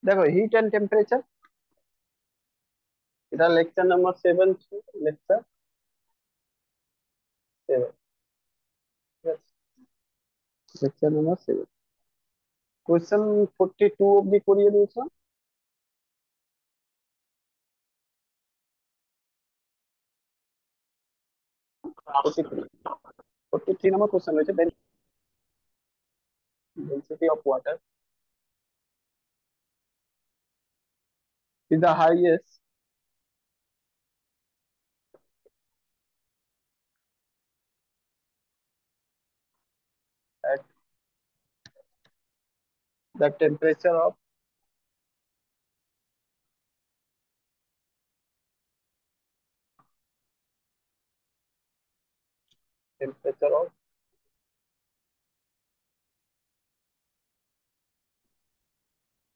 দেখো hit and temperature, এটা lecture number 7, lecture 7, lecture number 7। Question 42 অব্দি করিয়ে দিয়েছো? 43, 43 নম্বর কোয়েশ্চেন রয়েছে, density of water is the highest at the temperature of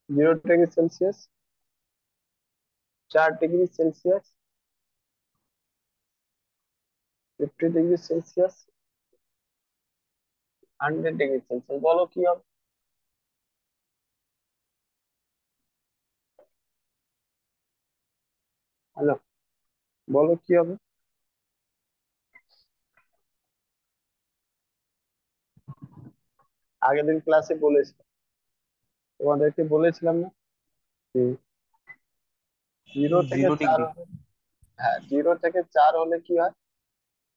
0 degree Celsius, 4 degree Celsius, 50 degree Celsius, 100 degree Celsius. বলো কি হবে? Hello, বলো কি হবে? আগের দিন ক্লাসে বলেছি, তোমাদেরকে বলেছিলাম না যে 0 থেকে 4 0 ডিগ্রি। হলে, হ্যাঁ 0 থেকে 4 হলে কি হয়,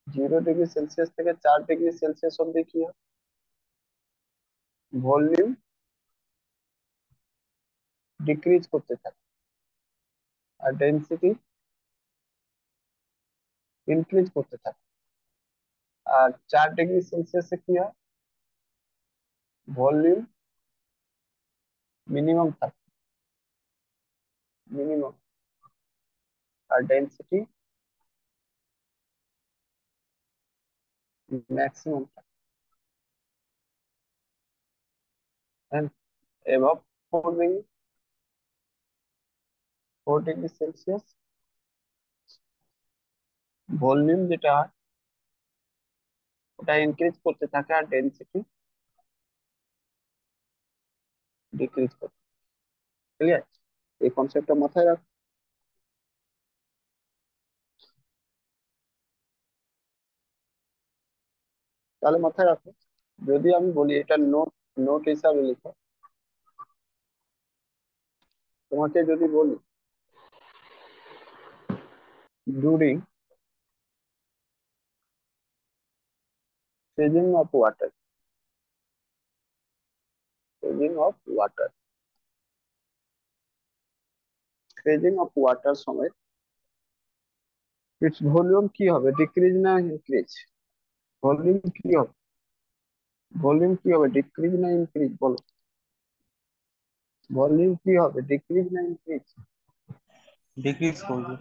0 डिग्री सेल्सियस থেকে 4 डिग्री सेल्सियस অব্দি কি হয়, ভলিউম ডিক্রিজ করতে থাকে আর ডেন্সিটি ইনক্রিজ করতে থাকে। আর 4 डिग्री सेल्सियসে কি হয়, ভলিউম মিনিমাম থাকে, মিনিমাম, আর ডেন্সিটি ম্যাক্সিমাম থাকে। And above 4 degree Celsius volume যেটা হয় ওটা ইনক্রিজ করতে থাকে আর ডেন্সিটি ডিক্রিজ করতে। ক্লিয়ার? এই কনসেপ্টটা মাথায় রাখ, তাহলে মাথায় রাখো। যদি আমি বলি এটা নোট, নোট হিসাবে লিখো, তোমাকে যদি বলি during freezing of water, freezing of water, freezing of water সময় ইটস ভলিউম কি হবে, ডিক্রিজ না ইনক্রিজ? ভলিউম কি হবে, ভলিউম কি হবে, ডিক্রিজ না ইনক্রিজ বলো? ভলিউম কি হবে, ডিক্রিজ না ইনক্রিজ? ডিক্রিজ করবে।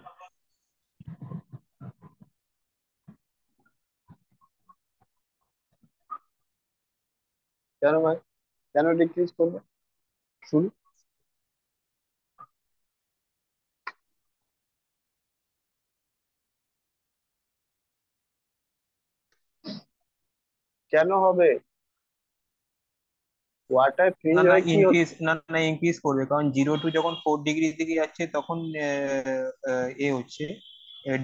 কেন ভাই, কেন ডিক্রিজ করবে, শুনি। কেন হবে, ওয়াটার ফ্রিজ না না হয়ে কি ইনক্রিজ, হচ্ছে? না না ইনক্রিজ করবে, কারণ 0 টু যখন 4 ডিগ্রির দিকে যাচ্ছে তখন এ হচ্ছে,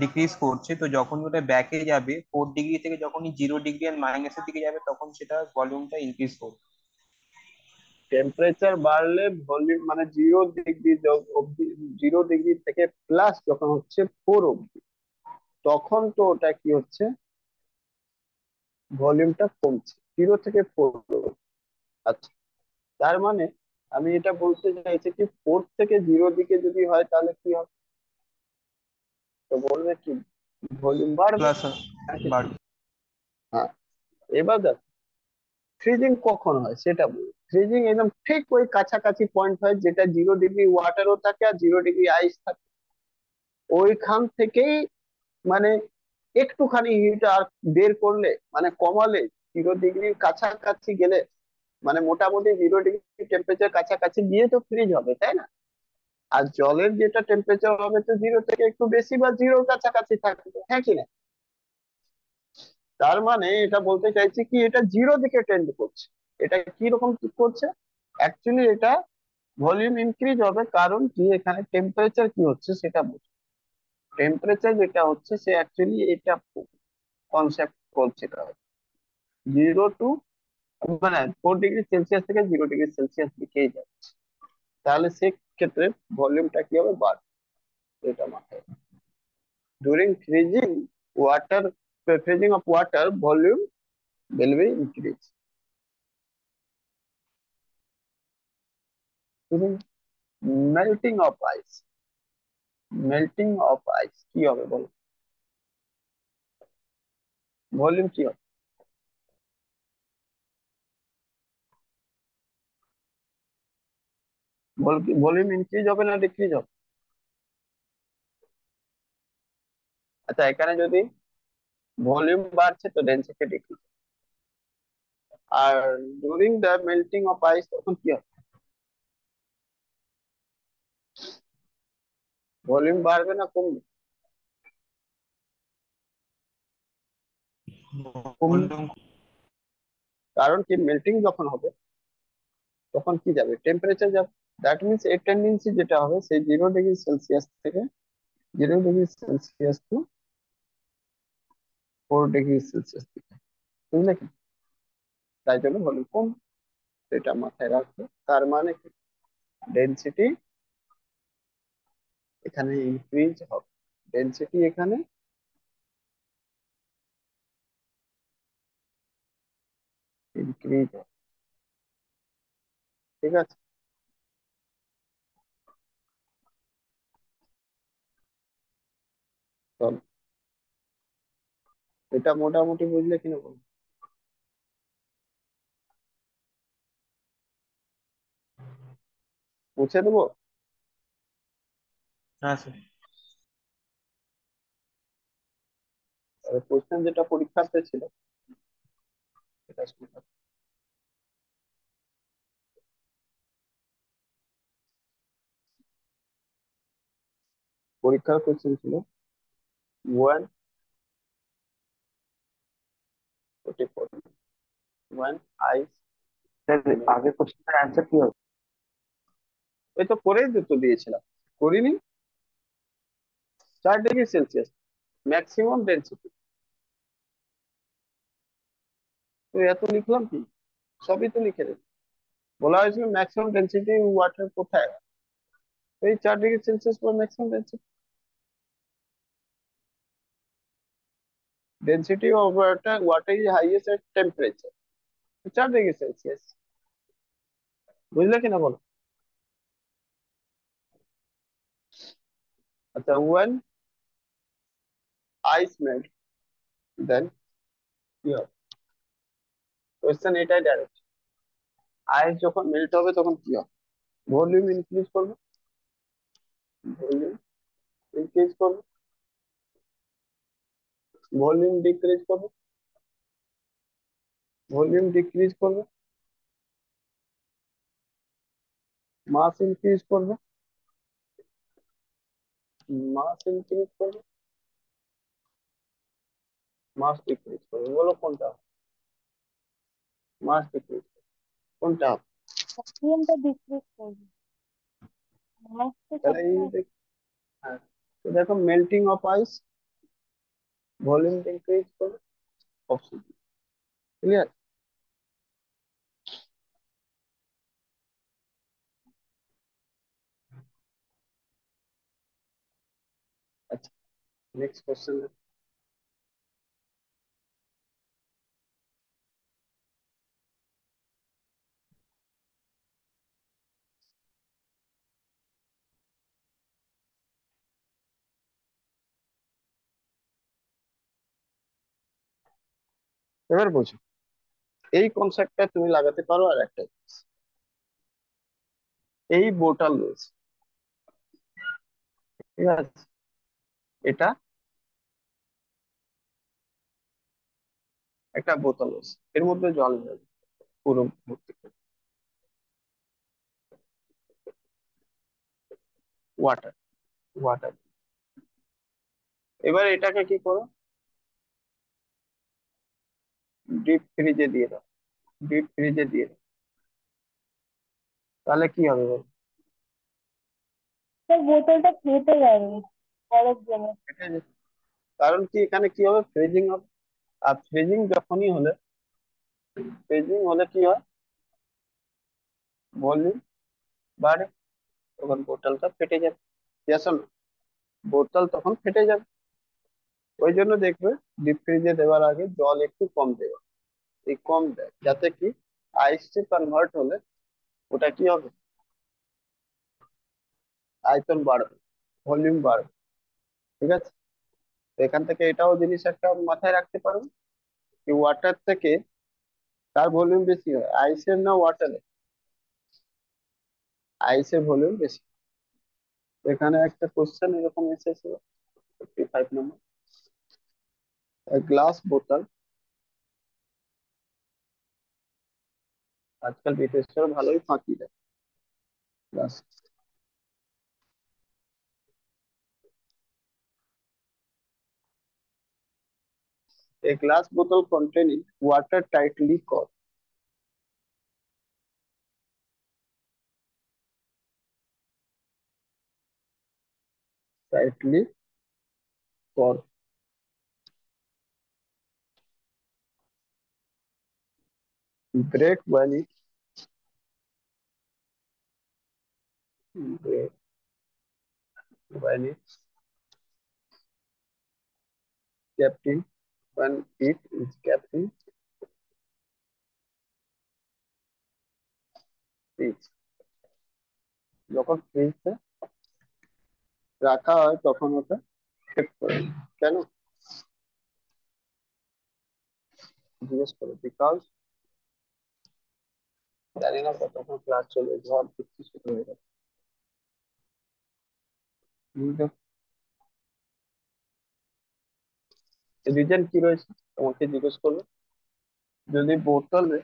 ডিক্রিজ করছে। তো যখন ওটা ব্যাকে যাবে 4 ডিগ্রি থেকে, যখনই 0 ডিগ্রি আর মাইনাসের দিকে যাবে তখন সেটা ভলিউমটা ইনক্রিজ করবে। টেম্পারেচার বাড়লে ভলিউম মানে 0 ডিগ্রি অব্দি, 0 ডিগ্রি থেকে প্লাস যখন হচ্ছে 4 অব্দি, তখন তো ওটা কি হচ্ছে, ভলিউমটা কমছে 0 থেকে 4। আচ্ছা, তার মানে আমি এটা বলতে চাইছি কি 4 থেকে 0 দিকে যদি হয় তাহলে কি হবে, তো বলবে কি ভলিউম বাড়বে। প্লাস হ্যাঁ কি? বাড়বে। হ্যাঁ, এবার দেখ ফ্রিজিং কখন হয় সেটা বলি। ফ্রিজিং একদম ঠিক ওই কাছাকাছি পয়েন্ট হয় যেটা 0 ডিগ্রি ওয়াটারও থাকে আর 0 ডিগ্রি আইস থাকে, ওইখান থেকেই মানে একটুখানি হিট আর বের করলে মানে কমালে, 0 ডিগ্রির কাছাকাছি গেলে মানে মোটামুটি 0 ডিগ্রি টেম্পারেচার কাছাকাছি গিয়ে তো ফ্রিজ হবে, তাই না? আর জলের যেটা টেম্পারেচার হবে তো 0 থেকে একটু বেশি বা 0 কাছাকাছি থাকবে, হ্যাঁ কি না? তার মানে এটা বলতে চাইছি কি এটা 0 দিকে টেন্ড করছে। এটা কি রকম করছে, অ্যাকচুয়ালি এটা ভলিউম ইনক্রিজ হবে কারণ কি, এখানে টেম্পারেচার কি হচ্ছে সেটা বুঝো। টেম্পারেচার যেটা হচ্ছে সে অ্যাকচুয়ালি এটা কনসেপ্ট করছে, 0 টু মানে 4 ডিগ্রি সেলসিয়াস থেকে 0 ডিগ্রি সেলসিয়াস দিকেই যায়। তাহলে সেক্ষেত্রে ভলিউমটা কি হবে, বাড়বে। এটা মাথায়, during freezing of water volume will be increased during melting of ice। Melting of ice কি হবে বলো, ভলিউম কি হবে? ভলিউম ইনক্রিজ হবে না ডিক্রিজ হবে? আচ্ছা, এখানে যদি ভলিউম বাড়ছে তো ডেনসিটি ডিক্রিজ, আর during the melting of ice তখন কি হবে, ভলিউম বাড়বে না কমবে? কমবে। ভলিউম। কারণ কি, মেল্টিং যখন হবে তখন কি যাবে, টেম্পারেচার যাবে। দ্যাট মিনস এর টেন্ডেন্সি যেটা হবে সেই 0 ডিগ্রি সেলসিয়াস থেকে 0 degree Celsius to 4 degree Celsius দিকে, বুঝলে কি? তাই জন্য ভলিউম কম, এটা মাথায় রাখবে। তার মানে কি, ডেনসিটি এখানে ইনক্রিজ হবে, ডেনসিটি এখানে ইনক্রিজ হবে। ঠিক আছে, চলো, এটা মোটামুটি বুঝলে কিনা বলো, মুছে দেবো? হ্যাঁ স্যার। কোশ্চেন যেটা পরীক্ষাতে ছিল সেটা শুনে নাও। পরীক্ষার কোশ্চেন ছিল 144, ওয়ান আইস। আগে কোশ্চেনের অ্যান্সার কি হবে? এই তো করেই তো দিয়েছিলাম, করিনি? 4 ডিগ্রি সেলসিয়াস ম্যাক্সিমাম ডেন্সিটি, তো এত লিখলাম কি, সবই তো লিখে দেবে। বলা হয়েছিল ম্যাক্সিমাম ডেন্সিটি ওয়াটার কোথায়, এই 4 ডিগ্রি সেলসিয়াস পর maximum density, density of water is highest at temperature 4 degree Celsius, বুঝলে কিনা বলো? আচ্ছা, ওয়েন আইস মেল্ট দেন কি হবে, কোয়েশ্চেন এটাই ডাইরেক্ট। আইস যখন মেল্ট হবে তখন কি হবে, ভলিউম ইনক্রিজ করবে, ভলিউম ইনক্রিজ করবে, ভলিউম ডিক্রিজ করবে, ভলিউম ডিক্রিজ করবে, মাস ইনক্রিজ করবে, মাস ইনক্রিজ করবে, মাস ডিক্রিজ করবে, বলো কোনটা, মাস ডিক্রিজ কোনটা হবে? ভলিউমটা ডিক্রিজ করবে, মাস তো তাহলে এই সবসময়। হ্যাঁ, তো দেখো melting of ice volume increase করবে, অপশন ক্লিয়ার। আচ্ছা, নেক্সট কোশ্চেন এবার বোঝো, এই কনসেপ্টটা তুমি লাগাতে পারো। আর একটা জিনিস, এই বোতল রয়েছে, ঠিক আছে, এটা একটা বোতল রয়েছে, এর মধ্যে জল নেই, পুরো ভর্তি ওয়াটার, ওয়াটার। এবার এটাকে কি করো, ডিপ ফ্রিজে দিয়ে দাও, ডিপ ফ্রিজে দিয়ে দাও, তাহলে কি হবে বলো? স্যার বোতলটা ফেটে যাবে বরফ জমে। এটা কারণ কি, এখানে কি হবে, ফ্রিজিং হবে। আর ফ্রিজিং হলে কি হয়, ভলিউম বাড়ে, তখন বোতলটা ফেটে যাবে। যেসব বোতল তখন ফেটে যাবে। ওই জন্য দেখবে ডিপ ফ্রিজে দেওয়ার আগে জল একটু কম দেবে, এই কম দেয় যাতে কি আইসে কনভার্ট হলে ওটা কি হবে, আয়তন বাড়বে, ভলিউম বাড়বে। ঠিক আছে, তো এখান থেকে এটাও জিনিস একটা মাথায় রাখতে পারবে কি ওয়াটার থেকে কার ভলিউম বেশি হয়, আইসের না ওয়াটারে? আইসের ভলিউম বেশি। এখানে একটা কোশ্চেন এরকম এসেছিল 55 নম্বর, গ্লাস বোতল, আজকাল বিদেশের ভালোই ফাঁকি দেয় glass. A glass bottle containing water tightly corked, break break when it's kept in when it is kept in fridge। যখন ফ্রিজে রাখা হয় তখন ওটা চেক করে। কেন জিজ্ঞেস করে, বিকজ জানি না কতক্ষণ ক্লাস চলবে, ঝড় বৃষ্টি শুরু হয়ে গেছে। রিজন কি রয়েছে তোমাকে জিজ্ঞেস করবে, যদি বোতলে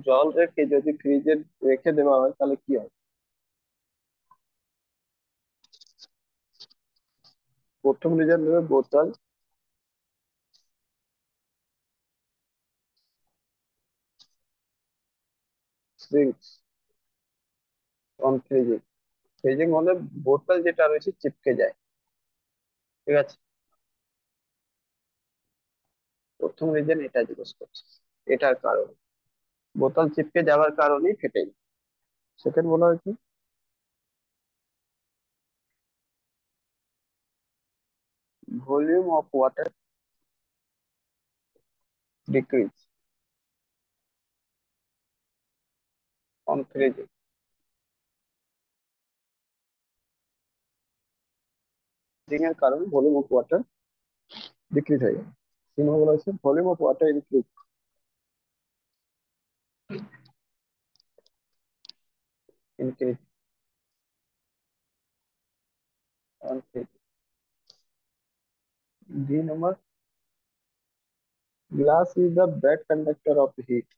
জল রেখে যদি ফ্রিজে রেখে দেওয়া হয় তাহলে কি হয়? প্রথম রিজন দেবে বোতল শ্রিঙ্কস অন ফ্রিজিং। ফ্রিজিং হলে বোতল যেটা রয়েছে চিপকে যায়। ঠিক আছে, প্রথম রিজন এটা জিজ্ঞেস করছে, এটার কারণ বোতল চিপকে যাওয়ার কারণেই ফেটে যায়। সেকেন্ড বলা হয়েছে volume of water decrease on freezing. Freezing এর কারণে ভলিউম অফ ওয়াটার ডিক্রিজ হয়ে যায়। তিন নম্বর বলা হয়েছে volume of water increase on freezing. দুই নম্বর, glass is the bad conductor of heat।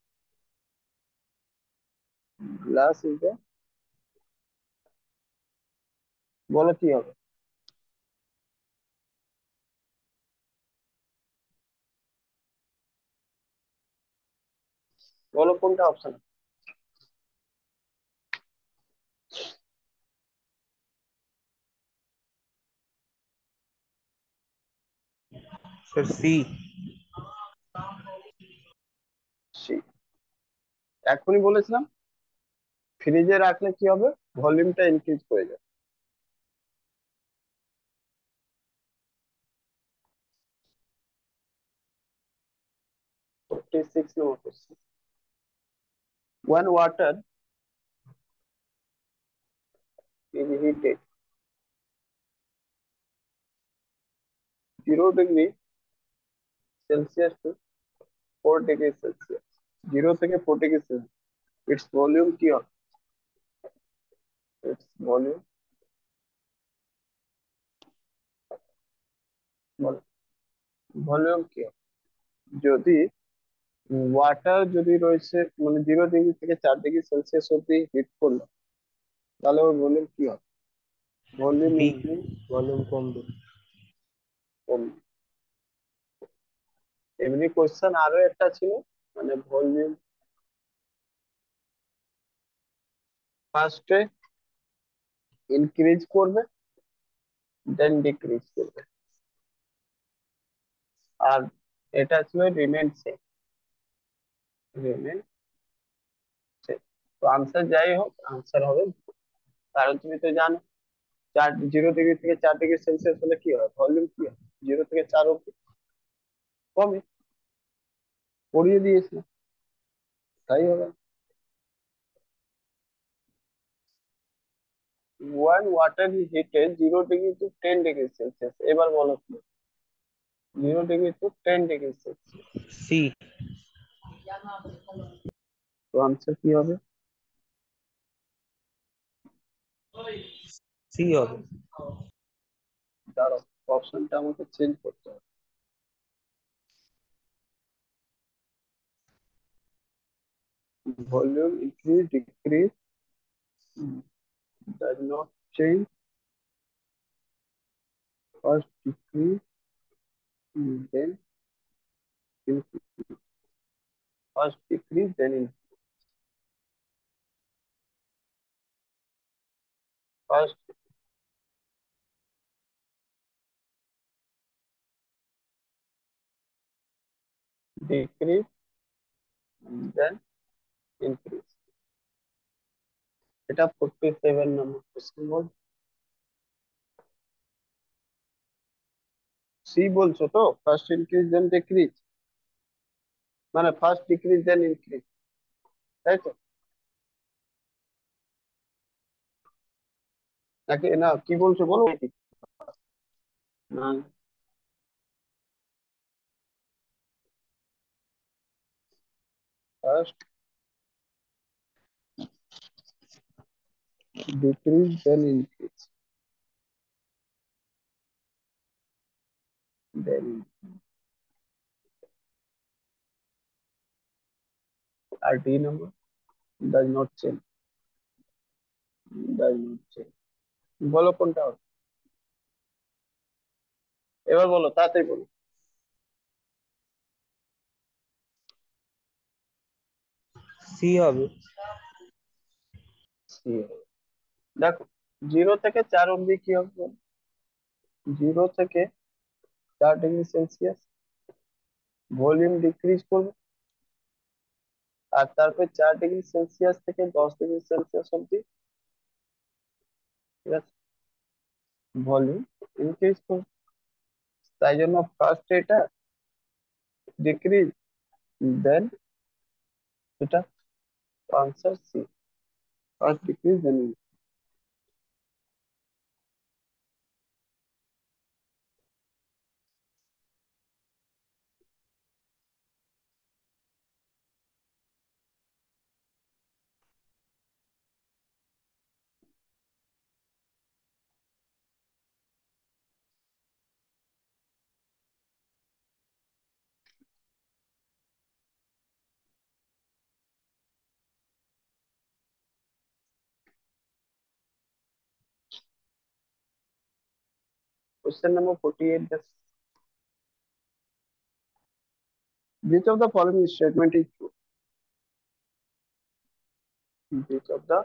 Glass is the, বলো কি হবে, বলো কোনটা অপশন? Sir C. সি। এখনই বলেছিলাম ফ্রিজে রাখলে কি হবে, ভলিউমটা ইনক্রিজ করে যাবে। 46 number question, when water is heated 0 degree Celsius to 4 degree Celsius, 0 থেকে 4 ডিগ্রি সেলসিয়াস, ইটস ভলিউম কি হবে, ইটস ভলিউম, ভলিউম কি হবে যদি ওয়াটার যদি রয়েছে মানে 0 ডিগ্রি থেকে 4 ডিগ্রি সেলসিয়াস অব্দি হিট করলো, তাহলে ওর ভলিউম কি হবে? Volume B. ইনক্রিজ, ভলিউম কমবে, কমবে। এমনি কোশ্চেন আরো একটা ছিল, মানে ভলিউম ফার্স্টে ইনক্রিজ করবে, দেন ডিক্রিজ করবে। আর এটা ছিল রিমেন সেম, রিমেন সেম। তো আনসার যাই হোক, আনসার হবে, কারণ তুমি তো জানো 0 ডিগ্রি থেকে 4 ডিগ্রি সেলসিয়াস হলে কি হয়, ভলিউম কি হয়, 0 থেকে 4 অব্দি কমে, পড়িয়ে দিয়েছে, তাই হবে। One water heated 0 degree to 10 degree Celsius, এবার বলো কি, 0 degree to 10 degree Celsius, C. তো আনসার কি হবে? সি হবে। দাঁড়াও, অপশনটা আমাকে চেঞ্জ করতে হবে। Volume increase decrease does not change, first decrease, then increase, first decrease then increase, first decrease then increase। এটা 47 নম্বর কোশ্চেন। বল, সি বলছো তো, ফার্স্ট ইনক্রিজ দেন ডিক্রিজ, মানে ফার্স্ট ডিক্রিজ দেন ইনক্রিজ, তাই তো? নাকি না, কি বলছো বলো নাকি? না, first decrease then increase, then. আর D number, does not change, does not change. বলো কোনটা হবে, এবার বলো, তাড়াতাড়ি বলো। সি হবে। সি হবে। দেখো, 0 থেকে 4 অব্দি কি হবে, 0 থেকে 4 ডিগ্রি সেলসিয়াস, ভলিউম ডিক্রিজ করবে, আর তারপর 4 ডিগ্রি সেলসিয়াস থেকে 10 ডিগ্রি সেলসিয়াস অব্দি, ঠিক আছে, ভলিউম ইনক্রিজ করবে। তাই জন্য ফার্স্ট এটা ডিক্রিজ, দেন এটা, answer C, first decrease then. Question number 48. Which of the following statement is true? Which of the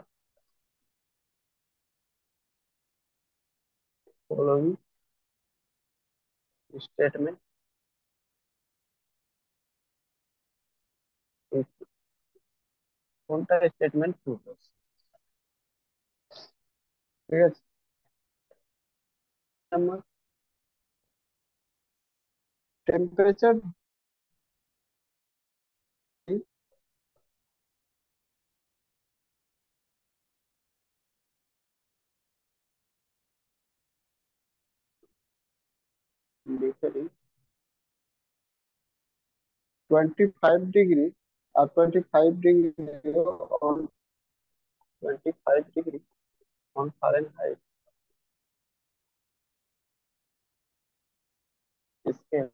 following statement is true? কোনটা স্টেটমেন্ট ট্রু? ঠিক আছে, আমার টেম্পারেচার differing 25 ডিগ্রি আর 25 degree on 25 degree on Fahrenheit scale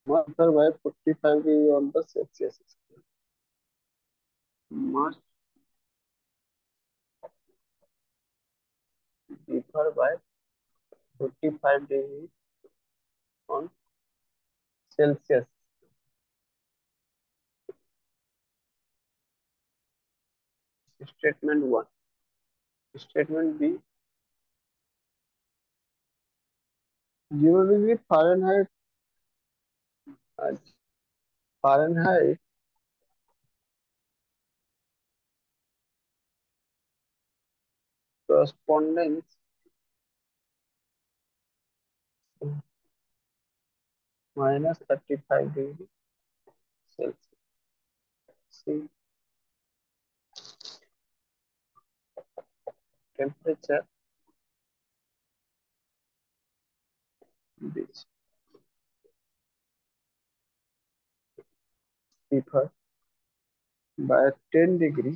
must differ by 45 degree on the Celsius scale, must differ by 45 degree on Celsius। Statement one, statement B, 0 degree Fahrenheit, Fahrenheit correspondence -35 degree Celsius. Temperature which differ by 10 degree.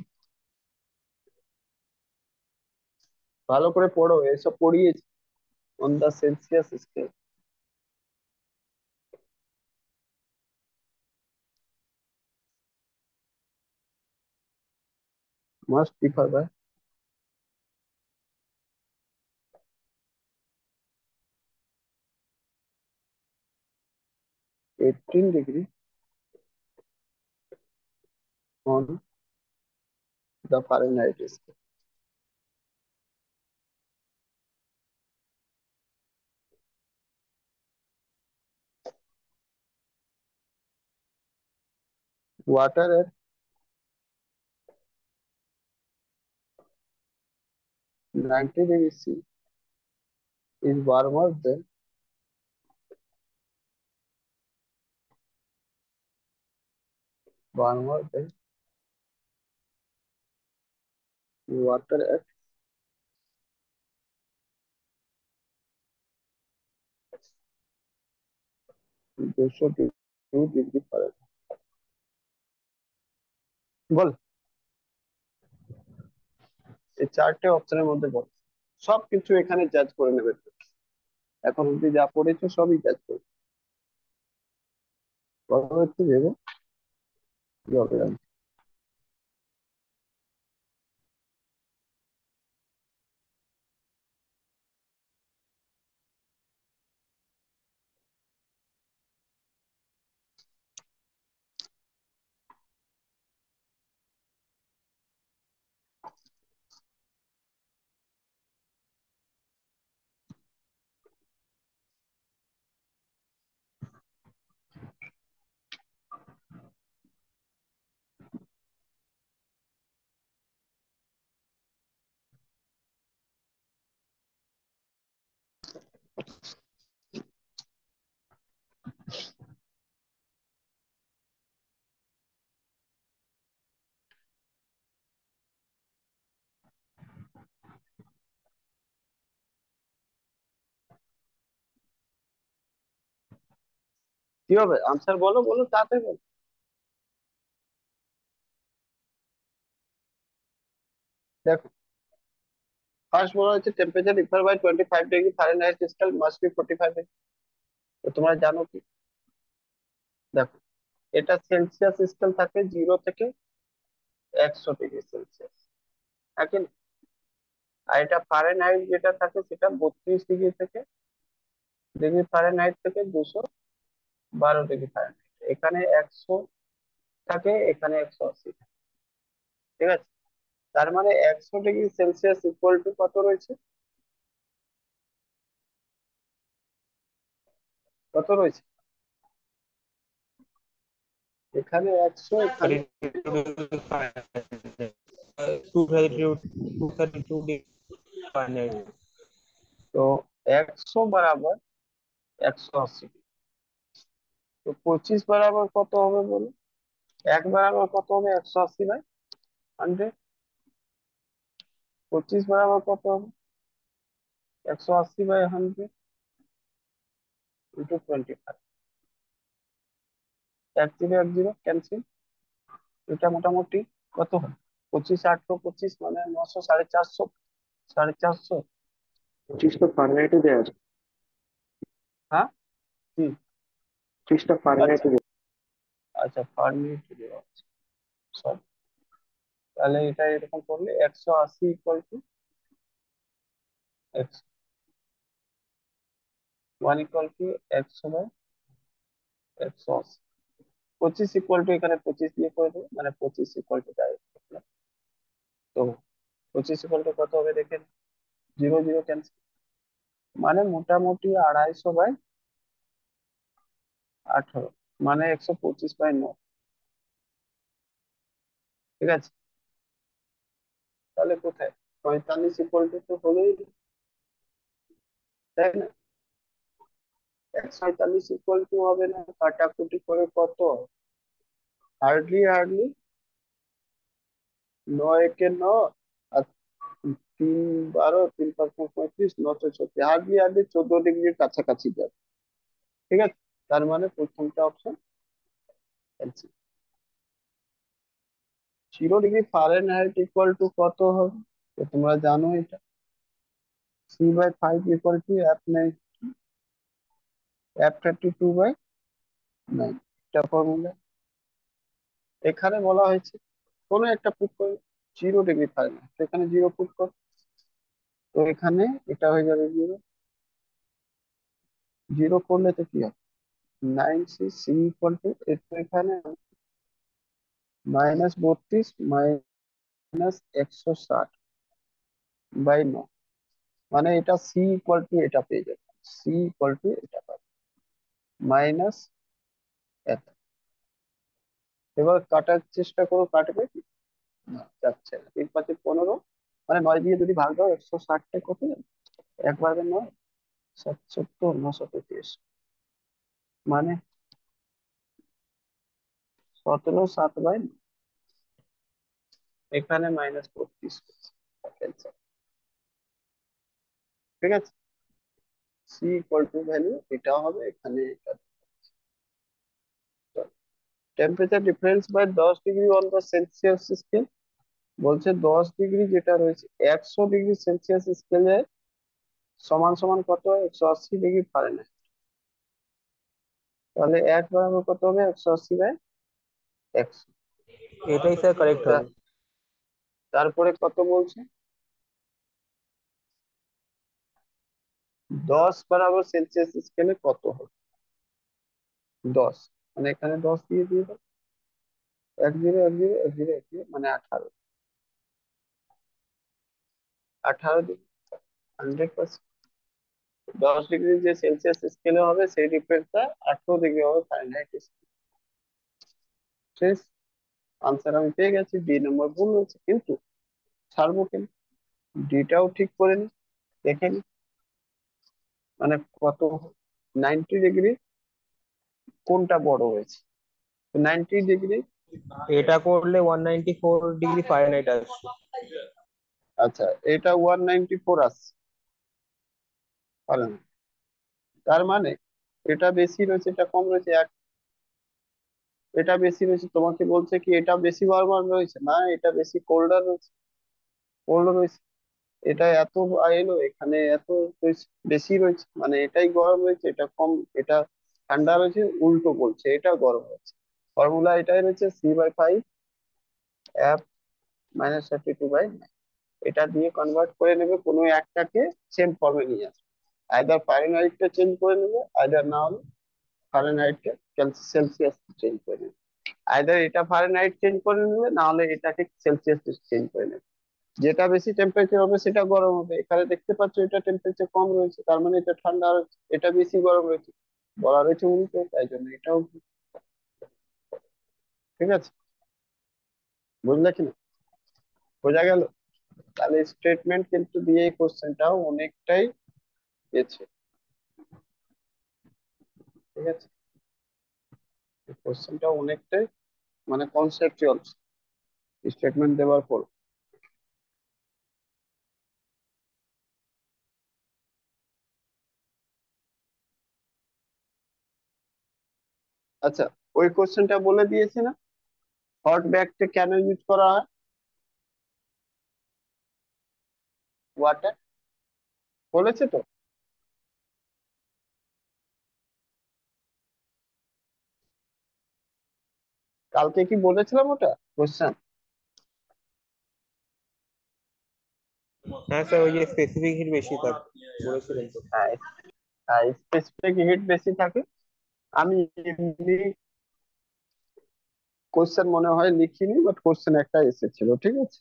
ভালো করে পড়ো, এসব পড়িয়েছি on the Celsius scale. Must differ by 18 degree on the Fahrenheit scale. Water at 90 degrees C is warmer than water at 202 degree Fahrenheit। বল, এই চারটে অপশনের মধ্যে বল। সবকিছু এখানে জাজ করে নেবে, এখন অব্দি যা পড়েছো সবই জাজ করবে। পরবর্তী ভেবে কি হবে জানো? কি হবে আনসার বলো, বলো তাড়াতাড়ি বলো। দেখো, ফার্স্ট বলা হচ্ছে temperature differ by 25 degree Fahrenheit scale must be 45 degree. তো তোমরা জানো কি? দেখো, এটা সেলসিয়াস স্কেল থাকে 0 থেকে 100 ডিগ্রি সেলসিয়াস, এখন আর এটা ফারেনহাইট যেটা থাকে সেটা 32 ডিগ্রি ফারেনহাইট থেকে 212 ডিগ্রি ফারেনহাইট। এখানে 100 থাকে, এখানে 180 থাকে, ঠিক আছে? তার মানে 100 ডিগ্রি সেলসিয়াস ইকুয়াল টু কত রয়েছে, কত রয়েছে? এখানে 100, এখানে 232 তো 100 বরাবর 180। তো 25 বরাবর কত হবে বলো? 1 বরাবর কত হবে? 180/100। 25 বরাবর কত হবে? 180/100 ইন্টু 25। 1 0 1 0 ক্যান্সেল। এটা মোটামুটি কত হয়? 25 8 25 মানে 900, 450, 450। 25টা ফারেনহাইটে দেওয়া আছে। হ্যাঁ, কি? 25টা আচ্ছা, ফারেনহাইটে দেওয়া আচ্ছা, পার মিনিট দেওয়া আছে। Sorry, তাহলে এটা এরকম করলে 180 equal to x, 1 equal to 100/180। 25 equal to, এখানে 25 দিয়ে করে দেবো, মানে 25 ইকুয়াল টু ডাইরেক্ট। তো 25 কত হবে দেখেন, জিরো জিরো ক্যান্সেল, মানে মোটামুটি 250/18, মানে 125/9। ঠিক আছে, তাহলে কোথায় 45 তো হলোই, তাই না? 145 হবে না, কাটাকুটি করে কত, হার্ডলি হার্ডলি 9 একে 9, আর 3 12, 3 5 35, 9 6, হার্ডলি হার্ডলি 14 ডিগ্রির কাছাকাছি যাবে। ঠিক আছে, তার মানে প্রথমটা অপশন ক্যান্সেল। 0 ডিগ্রি ফারেনহাইট কত হবে, তো তোমরা জানো এটা, C/5 = F32/9, এটা ফর্মুলা। এখানে বলা হয়েছে কোনো একটা পুট করে 0 ডিগ্রি ফারেনহাইট, তো এখানে 0 পুট কর, তো এখানে এটা হয়ে যাবে 0, 0 করলে তো কি হবে 9C, এখানে -32 - 160/9, মানে এটা C=এটা পেয়ে যাবে, C=এটা পাবে মাইনাস এত। এবার কাটার চেষ্টা করো, কাটবে কি না, যাচ্ছে না। 3 5 15, মানে 9 দিয়ে যদি ভাগ দাও 160টা কত জানো? একবার 9, 770, 933, মানে 17/7/9, এখানে -32। ঠিক আছে, C=ভ্যালু এটা হবে এখানে। Temperature difference by 10 degree on the Celsius scale, বলছে 10 ডিগ্রি যেটা রয়েছে 100 ডিগ্রি সেলসিয়াস স্কেলে সমান সমান কত হয়, 180 ডিগ্রি ফারেনহাইট। তাহলে 1 বরাবর কত হবে, 180/100। এটাই স্যার কারেক্ট হবে। তারপরে কত বলছে, 10 বরাবর সেলসিয়াস স্কেলে কত হবে, 10, মানে এখানে 10 দিয়ে দাও, 10 10 10 10 মানে 18, 18 100%। 10 ডিগ্রি যে সেলসিয়াস স্কেলে হবে সেই ডিফারেন্সটা 18 ডিগ্রি হবে ফারেনহাইট স্কেল। শেষ আনসার আমি পেয়ে গেছি, বি নম্বর ভুল হয়েছে, কিন্তু ছাড়বো কেন, ডিটাও ঠিক করে নি, দেখে নি মানে কত, 90 ডিগ্রি কোনটা বড় হয়েছে, 90 ডিগ্রি। এটা করলে 194 ডিগ্রি ফারেনহাইট আসছে। আচ্ছা, এটা 194 আসছে ফারেনহাইট, তার মানে এটা বেশি রয়েছে এটা কম রয়েছে, এটা বেশি রয়েছে, তোমাকে বলছে কি এটা বেশি ওয়ার্মার রয়েছে না, এটা বেশি কোল্ডার রয়েছে, কোল্ড রয়েছে। এটা এত এলো, এখানে এত রয়েছে, বেশি রয়েছে, মানে এটাই গরম রয়েছে, এটা কম, এটা ঠান্ডা রয়েছে, উল্টো বলছে এটা গরম রয়েছে। ফর্মুলা এটাই রয়েছে, C/5 F-32/9, এটা দিয়ে কনভার্ট করে নেবে, কোনো একটাকে সেম ফর্মে নিয়ে আসবে, আইদার ফারেনহাইটটা চেঞ্জ করে নেবে, আইদার না হলে ফারেনহাইটকে সেলসিয়াস চেঞ্জ করে নেবে, আইদার এটা ফারেনহাইট চেঞ্জ করে নেবে, না হলে এটাকে সেলসিয়াস চেঞ্জ করে নেবে। যেটা বেশি টেম্পারেচার হবে সেটা গরম হবে, এখানে দেখতে পাচ্ছ এটা টেম্পারেচার কম রয়েছে, তার মানে এটা ঠান্ডা রয়েছে, এটা বেশি গরম রয়েছে, বলা রয়েছে উল্টো, তাই জন্য এটাও ভুল। ঠিক আছে, বুঝলে কিনা, বোঝা গেল? তাহলে স্টেটমেন্ট কিন্তু দিয়ে এই কোশ্চেনটাও অনেকটাই গেছে। ঠিক আছে, কোশ্চেনটাও অনেকটাই মানে কনসেপচুয়াল স্টেটমেন্ট দেওয়ার পর। আচ্ছা, ওই কোশ্চেনটা বলে দিয়েছে না, হট ব্যাগটা কেন ইউজ করা হয়, ওয়াটার, বলেছে তো? কালকে কি বলেছিলাম ওটা কোশ্চেন? হ্যাঁ স্যার, ওই যে স্পেসিফিক হিট বেশি থাকে বলেছিলেন তো। হ্যাঁ, স্পেসিফিক হিট বেশি থাকে। আমি এমনি কোশ্চেন মনে হয় লিখিনি, বাট কোশ্চেন একটা এসেছিল, ঠিক আছে।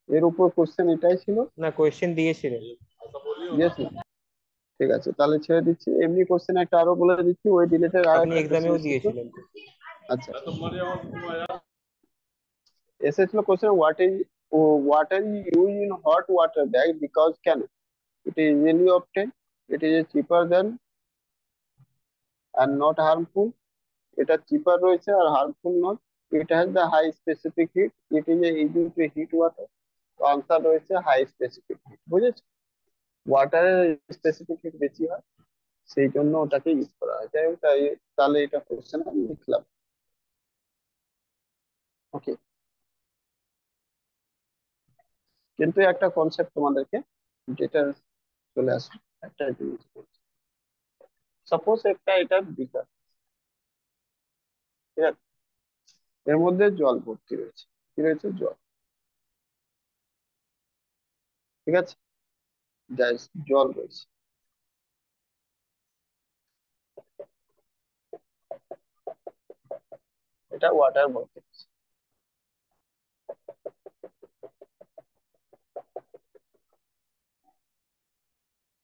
এর উপর কোশ্চেন এটাই ছিল। না, কোয়েশ্চেন দিয়েছিলেন। দিয়েছিল? ঠিক আছে, তাহলে ছেড়ে দিচ্ছি। এমনি কোশ্চেন একটা আরো বলে দিচ্ছি, ওই রিলেটেড আর আপনি একটা কোশ্চেন এক্সামেও এসেছিল। দিয়েছিলেন। আচ্ছা, এসেছিল question, what are you in hot water bag because কেন? It is easily obtain, it is cheaper than and not harmful, এটা চিপার রয়েছে আর harmful not, it has the high specific heat, it is easy to heat water. তো answer রয়েছে high specific heat. বুঝেছো? ওয়াটারের specific hit বেশি হয়, সেই জন্য ওটাকে ইউজ করা হয়। যাই হোক, তাহলে এটা কোশ্চেন আমি লিখলাম। ওকে, কিন্তু একটা কনসেপ্ট তোমাদেরকে যেটা চলে আসবে, একটা জিনিস। সাপোজ একটা এটা বিকার, ঠিক আছে, এর মধ্যে জল ভর্তি রয়েছে। কি রয়েছে? জল। ঠিক আছে, জল রয়েছে। এটা ওয়াটার ভর্তি রয়েছে।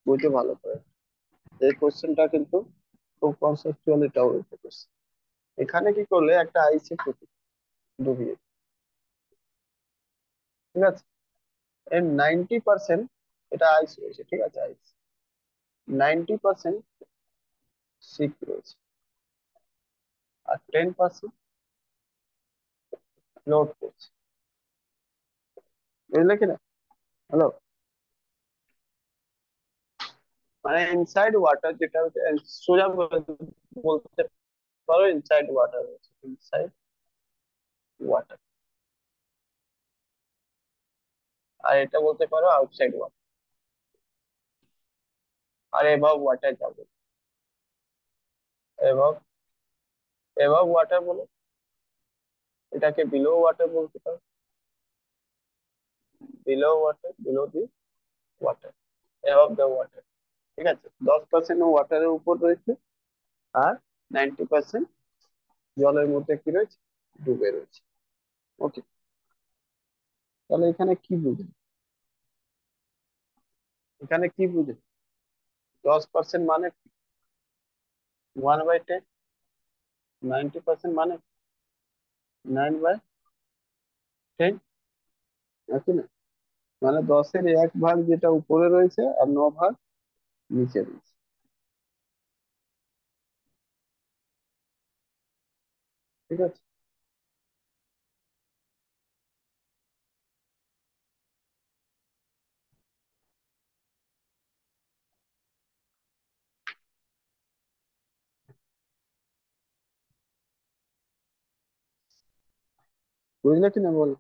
বুঝতে ভালো করে, এই কোশ্চেনটা কিন্তু খুব কনসেপচুয়াল, এটাও হইতে পারছে। এখানে কি করলে একটা আইসে ডুবিয়ে, ঠিক আছে, এর 90% এটা আইস রয়েছে, ঠিক আছে, আইস 90% শিপ রয়েছে, আর 10% ফ্লোট করছে। বুঝলে কিনা? হ্যালো, মানে ইনসাইড ওয়াটার যেটা হচ্ছে, সোজা বলতে পারো ইনসাইড ওয়াটার রয়েছে, ইনসাইড ওয়াটার। আর এটা বলতে পারো আউটসাইড ওয়াটার। আর এভাব ওয়াটার যাবে, এভাব, এভাব ওয়াটার বলে, এটাকে বিলো ওয়াটার বলতে পারো, below water, below the water, above the water. ঠিক আছে, 10% ওয়াটারের উপর রয়েছে, আর 90% জলের মধ্যে কি রয়েছে? ডুবে রয়েছে। ওকে, তাহলে এখানে কি বুঝে, এখানে কি বুঝে? 10% মানে 1/10, 90% মানে 9/10, আছে না? মানে 10-এর 1 ভাগ যেটা উপরে রয়েছে, আর 9 ভাগ নিচে রয়েছে। ঠিক আছে, বুঝলে কিনা বল?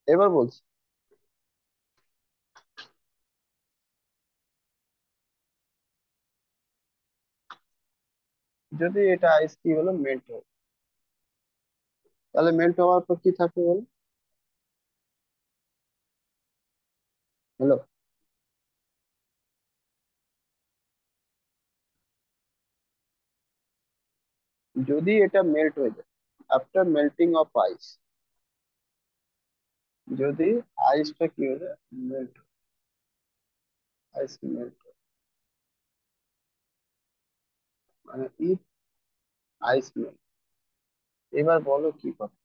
এবার বলছি, যদি এটা আইস কি হলো, মেল্ট হলো, তাহলে মেল্ট হওয়ার পর কি থাকবে বলো? হ্যালো, যদি এটা মেল্ট হয়ে যায়, আফটার মেল্টিং অফ আইস, যদি আইসটা কি হয়ে যায়, মেল্ট, আইস মেল্ট, মানে ইফ আইস মেল্ট, এবার বলো কি কথা।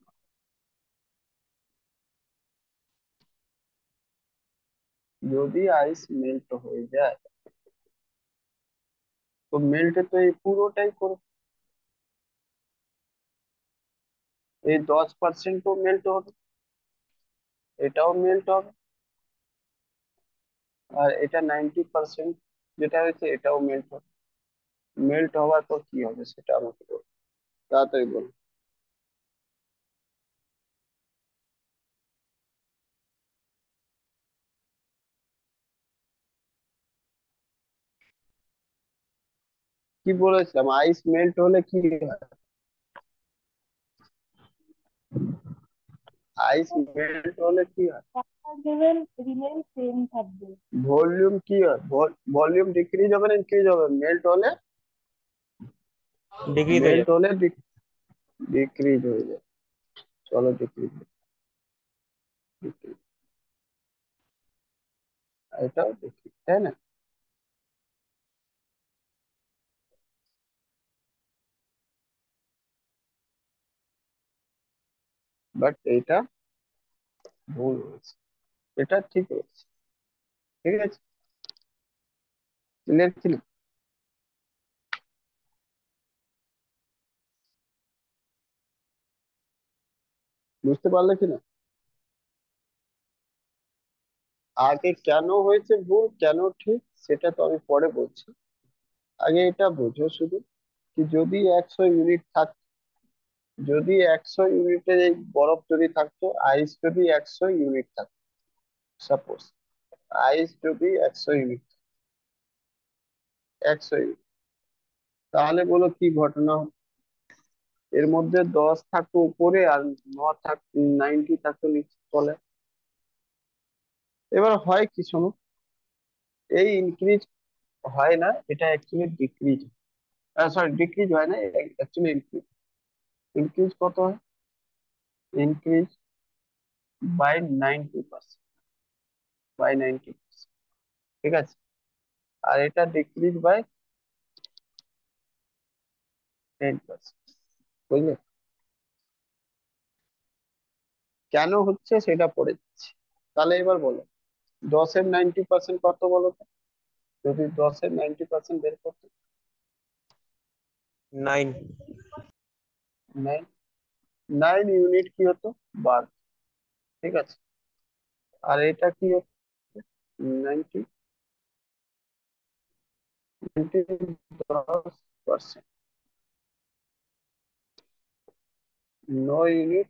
যদি আইস মেল্ট হয়ে যায়, তো মেল্টে তো এই পুরোটাই করবে, এই 10% মেল্ট হবে, এটাও মেল্ট হবে, আর এটা 90% যেটা হয়েছে এটাও মেল্ট হবে। মেল্ট হওয়ার পর কি হবে সেটা আমাকে বলো, তাড়াতাড়ি বলো। কি বলেছিলাম, আইস মেল্ট হলে কি হয়? আইস মেল্ট হলে কি হয়? রিমেন রিমেন সেম থাকবে। ভলিউম কি হয়? ভলিউম ডিক্রিজ হবে না ইনক্রিজ হবে মেল্ট হলে? ডিক্রিজ হয়ে মেল্ট যাবে। হলে ডিক্রিজ হয়ে যায়। চলো ডিক্রিজ, ডিক্রিজ, এটাও ডিক্রিজ, তাই না? বাট এটা ভুল হয়েছে, এটা ঠিক হয়েছে। ঠিক আছে, ক্লিয়ার ছিল? বুঝতে পারলে কিনা? আগে কেন হয়েছে ভুল, কেন ঠিক, সেটা তো আমি পরে বলছি। আগে এটা বোঝো শুধু, কি যদি 100 ইউনিট থাক, যদি 100 ইউনিটের এই বরফ যদি থাকতো, আইস যদি 100 ইউনিট থাকতো, সাপোজ আইস যদি 100 ইউনিট, 100 ইউনিট, তাহলে বলো কি ঘটনা হতো? এর মধ্যে 10 থাকতো উপরে আর 90 থাকতো নিচে তলে। এবার হয় কি শোনো, এই ইনক্রিজ হয় না, এটা অ্যাকচুয়ালি ডিক্রিজ, সরি ডিক্রিজ হয় না, অ্যাকচুয়ালি ইনক্রিজ। ইনক্রিজ কত হয়? Increase by 90%, by 90%। ঠিক আছে, আর এটা ডিক্রিজ বাই 10%। বুঝলে? কেন হচ্ছে সেটা পড়ে যাচ্ছে। তাহলে এবার বলো, 10-এর 90% কত বলো তো? যদি 10-এর 90% বের করতে, 9। 9, 9 ইউনিট কি হতো? বার। ঠিক আছে, আর এটা কি হতো? 90, 10%, 9 ইউনিট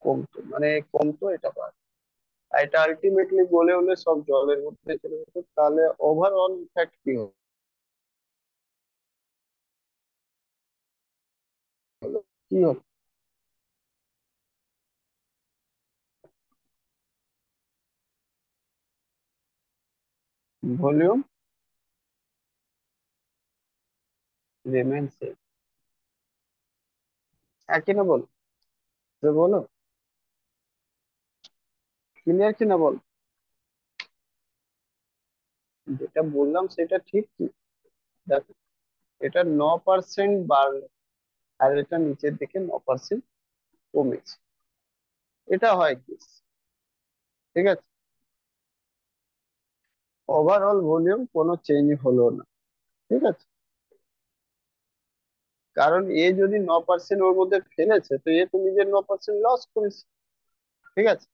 কমতো, মানে কমতো, এটা বার। আর এটা আলটিমেটলি গলে হলে সব জলের মধ্যে চলে যেত, তাহলে ওভারঅল ইফেক্ট কি হলো, কি হতো? Volume remain same. একই না বল, তো বলো, ক্লিয়ার কি না বল? যেটা বললাম সেটা ঠিক কি? দেখো, এটা 9% বাড়লো, আর এটা নিচের দিকে 9% কমেছে। এটা হয় কি? ঠিক আছে, ওভারঅল ভলিউম কোনো চেঞ্জ হলো না। ঠিক আছে, কারণ এ যদি 9% ওর মধ্যে ফেলেছে, তো এ তো নিজের 9% লস করেছে। ঠিক আছে,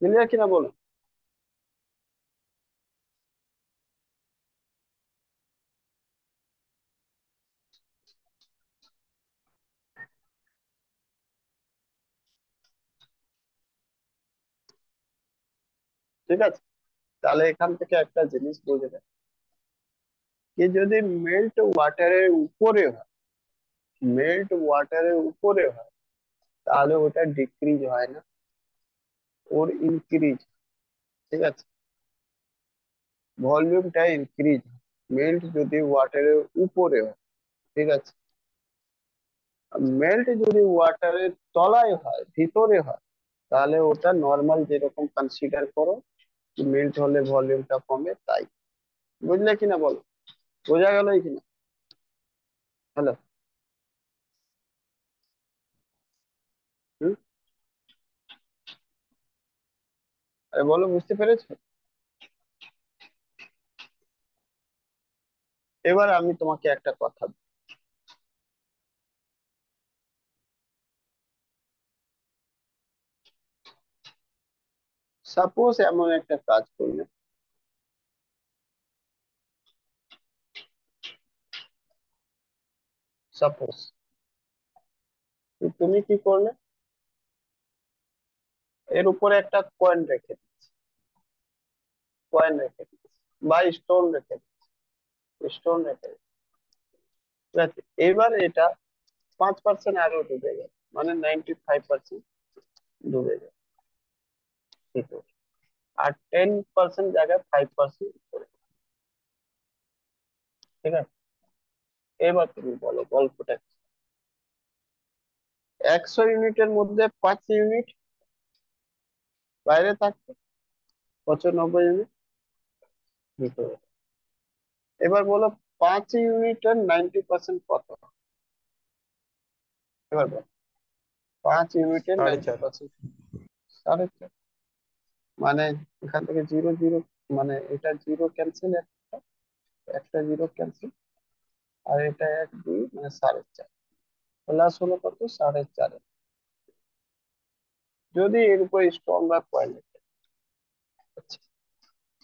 ক্লিয়ার কিনা বলো? ঠিক আছে, তাহলে এখান থেকে একটা জিনিস বুঝে নেয়, কি যদি মেল্ট ওয়াটারের উপরে হয়, মেল্ট ওয়াটারের উপরে হয়, তাহলে ওটা ডিক্রিজ হয় না, ওর ইনক্রিজ। ঠিক আছে, ভলিউমটা ইনক্রিজ, মেল্ট যদি ওয়াটারের উপরে হয়। ঠিক আছে, মেল্ট যদি ওয়াটারের তলায় হয়, ভিতরে হয়, তাহলে ওটা নর্মাল যেরকম কনসিডার করো, মেল্ট হলে ভলিউমটা কমে তাই। বুঝলে কিনা বলো? বোঝা গেল কিনা? হ্যালো? হুম, আরে বলো, বুঝতে পেরেছো? এবার আমি তোমাকে একটা কথা, সাপোজ এমন একটা কাজ করলে, সাপোজ তুমি কি করলে, এর উপরে একটা কয়েন রেখে দিচ্ছি, কয়েন রেখে দিচ্ছি, বা স্টোন রেখে দিচ্ছি, স্টোন রেখে দিচ্ছি। ঠিক আছে, এবার এটা 5% আরো ডুবে গেল, মানে 95% ডুবে গেল ভিতরে, আর 10% জায়গায় 5% উপরে। ঠিক আছে, এবার তুমি বলো গল্পটা কি? 100 ইউনিটের মধ্যে 5 ইউনিট বাইরে থাকবে, 95 ইউনিট ভিতরে। এবার বলো 5 ইউনিটের 90% কত? এবার বলো 5 ইউনিটের সাড়ে নাইনটি চার। পার্সেন্ট 4.5। মানে এখান থেকে জিরো জিরো, মানে এটা জিরো ক্যান্সেল, একটা একটা জিরো ক্যান্সেল, আর এটা 1 2 মানে 4.5, প্লাস হলো কত 4.5। যদি এর উপর স্ট্রং বা পয়েন্ট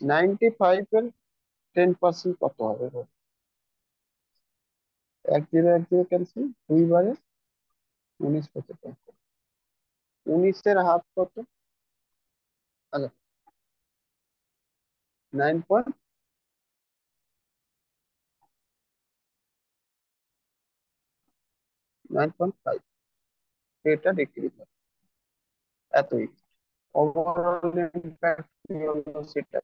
95 এর 10% কত হবে বলো? 1 0 1 0 ক্যান্সেল, 2 বারে 19 কত? 19-এর হাফ কত? আচ্ছা, 9.5, এটা ডিক্রিজ হয় এতই। ওভারঅল ইম্প্যাক্ট কি হলো সেটা,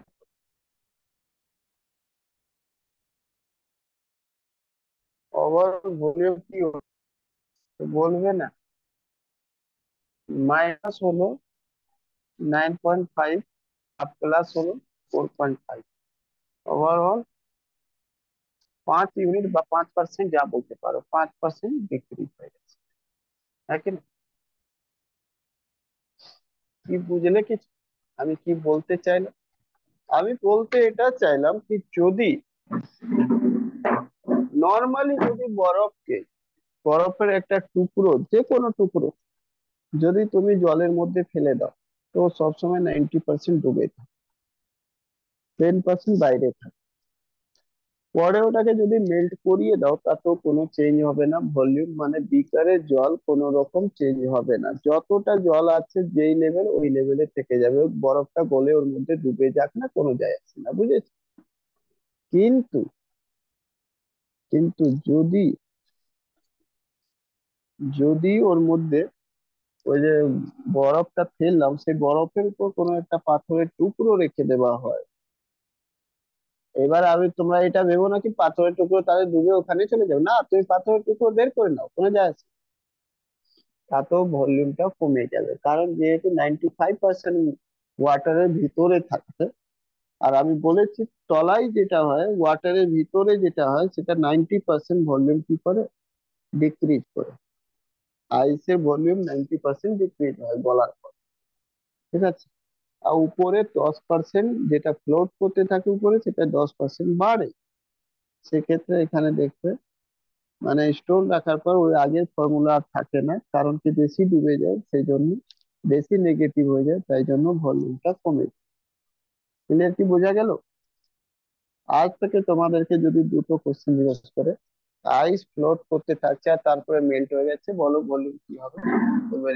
ওভারঅল ভলিউম কি হলো বলবে না? মাইনাস হলো 9.5 আর প্লাস হলো 4.5। ওভারঅল 5 ইউনিট বা 5% যা বলতে পারো, 5% ডিক্রিজ হয়ে গেছে। হ্যাঁ কি না? কি বুঝলে কিছু আমি কি বলতে চাইলাম? আমি বলতে এটা চাইলাম কি, যদি নর্মালি যদি বরফের একটা টুকরো, যে কোনো টুকরো যদি তুমি জলের মধ্যে ফেলে দাও, তো সবসময় 90% ডুবে থাকে, 10% বাইরে থাকে। পরে ওটাকে যদি মেল্ট করিয়ে দাও তাতেও কোনো চেঞ্জ হবে না, ভলিউম মানে বিকারের জল কোনো রকম চেঞ্জ হবে না, যতটা জল আছে যেই লেভেল ওই লেভেলে থেকে যাবে, বরফটা গলে ওর মধ্যে ডুবে যাক না, কোনো যায় আসে না, বুঝেছ? কিন্তু কিন্তু যদি যদি ওর মধ্যে ওই যে বরফটা ফেললাম, সেই বরফের উপর কোনো একটা পাথরের টুকরো রেখে দেওয়া হয়, এবার আমি তোমরা এটা ভেবো না কি পাথরের টুকরো তাহলে ডুবে ওখানে চলে যাবে, না, তুমি পাথরের টুকরো বের করে নাও, কোনো যায় আসে না। তাতেও ভলিউমটা কমে যাবে, কারণ যেহেতু 95% ওয়াটারের ভিতরে থাকে। আর আমি বলেছি তলায় যেটা হয়, ওয়াটারের ভিতরে যেটা হয়, সেটা 90% ভলিউম কি করে, ডিক্রিজ করে। আইসের ভলিউম 90% ডিক্রিজ হয় গলার পর, ঠিক আছে? আর উপরে 10% যেটা ফ্লোট করতে থাকে উপরে, সেটা 10% বাড়ে। সেক্ষেত্রে এখানে দেখবে মানে স্টোন রাখার পর ওই আগের ফর্মুলা আর থাকে না, কারণ কি বেশি ডুবে যায়, সেই জন্য বেশি নেগেটিভ হয়ে যায়, তাই জন্য ভলিউমটা কমে যায়। ক্লিয়ার কি বোঝা গেল? আজ থেকে তোমাদেরকে যদি দুটো কোশ্চেন জিজ্ঞেস করে, আইস ফ্লোট করতে থাকছে আর তারপরে মেল্ট হয়ে গেছে, বলো ভলিউম কি হবে?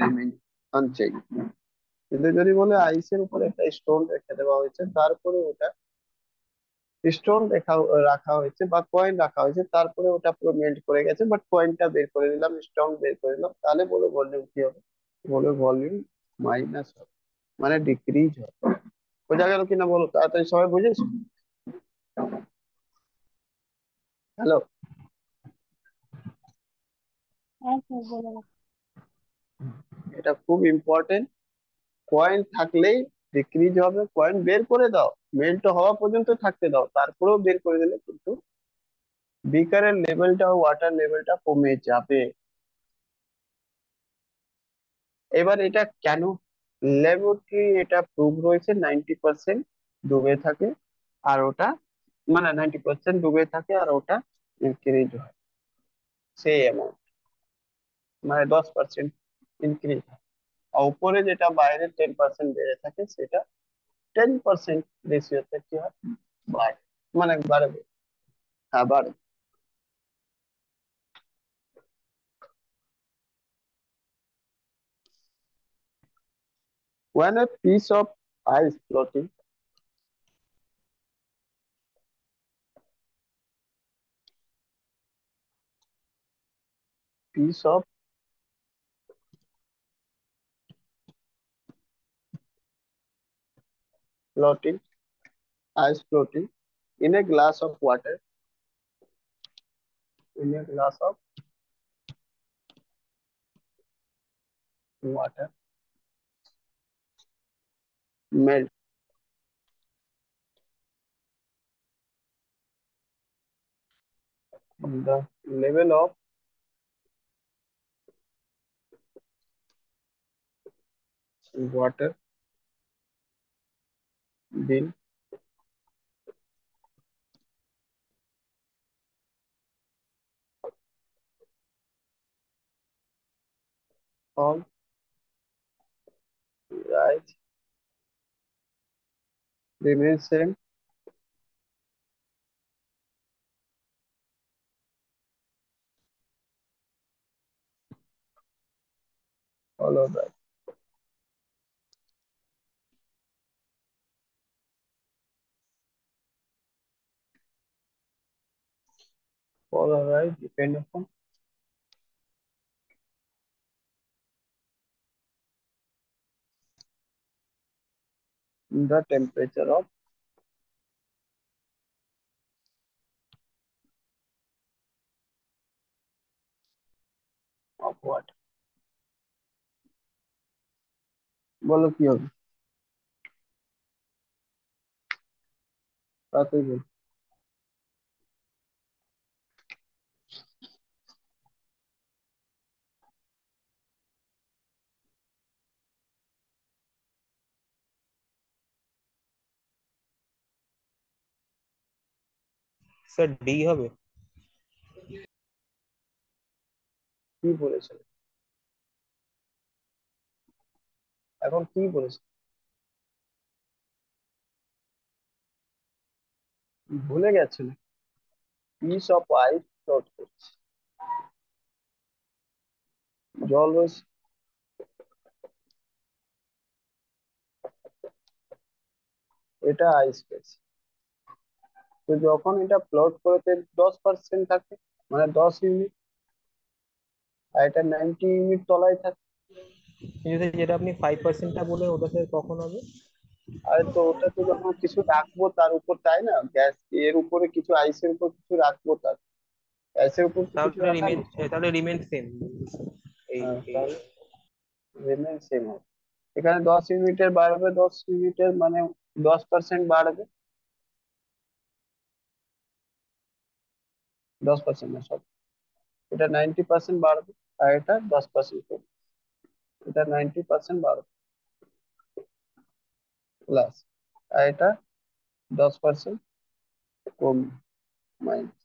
Remain unchange. কিন্তু যদি বলে আইসের উপরে একটা স্টোন রেখে দেওয়া হয়েছে, তারপরে ওটা স্টোন রাখা হয়েছে বা কয়েন রাখা হয়েছে, তারপরে ওটা পুরো মেল্ট করে গেছে, বাট কয়েনটা বের করে দিলাম, স্টোন বের করে দিলাম, তাহলে বলো ভলিউম কি হবে? বলো ভলিউম মাইনাস হবে, মানে ডিক্রিজ হবে। বোঝা গেল কিনা বলো, তাড়াতাড়ি সবাই বুঝেছো? হ্যালো? হ্যাঁ স্যার বলে রাখ। এটা খুব ইম্পর্টেন্ট। কয়েন থাকলেই ডিক্রিজ হবে, কয়েন বের করে দাও, মেল্ট হওয়া পর্যন্ত থাকতে দাও, তারপরেও বের করে দিলে কিন্তু বিকারের লেভেলটা, ওয়াটার লেভেলটা কমে যাবে। এবার এটা কেন ল্যাবরেটরি এটা প্রুভ রয়েছে, 90% ডুবে থাকে আর ওটা, মানে 90% ডুবে থাকে আর ওটা ইনক্রিজ হয় সেই অ্যামাউন্ট, মানে 10% ইনক্রিজ হয়। আর উপরে যেটা বাইরে 10% বেড়ে থাকে, সেটা 10% রেশিওতে কি হয়, বাড়ে, মানে বাড়বে। হ্যাঁ বাড়ে। When a piece of ice piece of floating floating in a glass of water in a glass of water, melt the level of water then all rise remain same. Follow by follow rise depend upon the temperature of water. বলো কি হবে তাড়াতাড়ি বলো। Sir D হবে। কি বলেছে এখন কি বলেছে ভুলে গেছে না পিস অফ আইস ফ্লোট করছে জল রয়েছে এটা আইস পেয়েছে তো যখন এটা প্লট করতে 10% থাকে মানে 10 ইউনিট আর এটা 90 ইউনিট তলায় থাকে কিন্তু স্যার যেটা আপনি 5%টা বললেন ওটা স্যার কখন হবে? আর তো ওটা তো যখন কিছু রাখবো তার উপর তাই না গ্যাস এর উপরে কিছু আইসের উপর কিছু রাখবো তার আইসের উপর তো কিছু তাহলে রাখা রিমেন নেই তাহলে রিমেন সেম এই এই তাহলে রিমেন সেম হবে এখানে 10 ইউনিটের বাড়বে 10 ইউনিটের মানে 10% বাড়বে 10% না সব এটা 90% বাড়বে আর এটা 10% কমবে এটা 90% বাড়বে প্লাস আর এটা 10% কমবে মাইনাস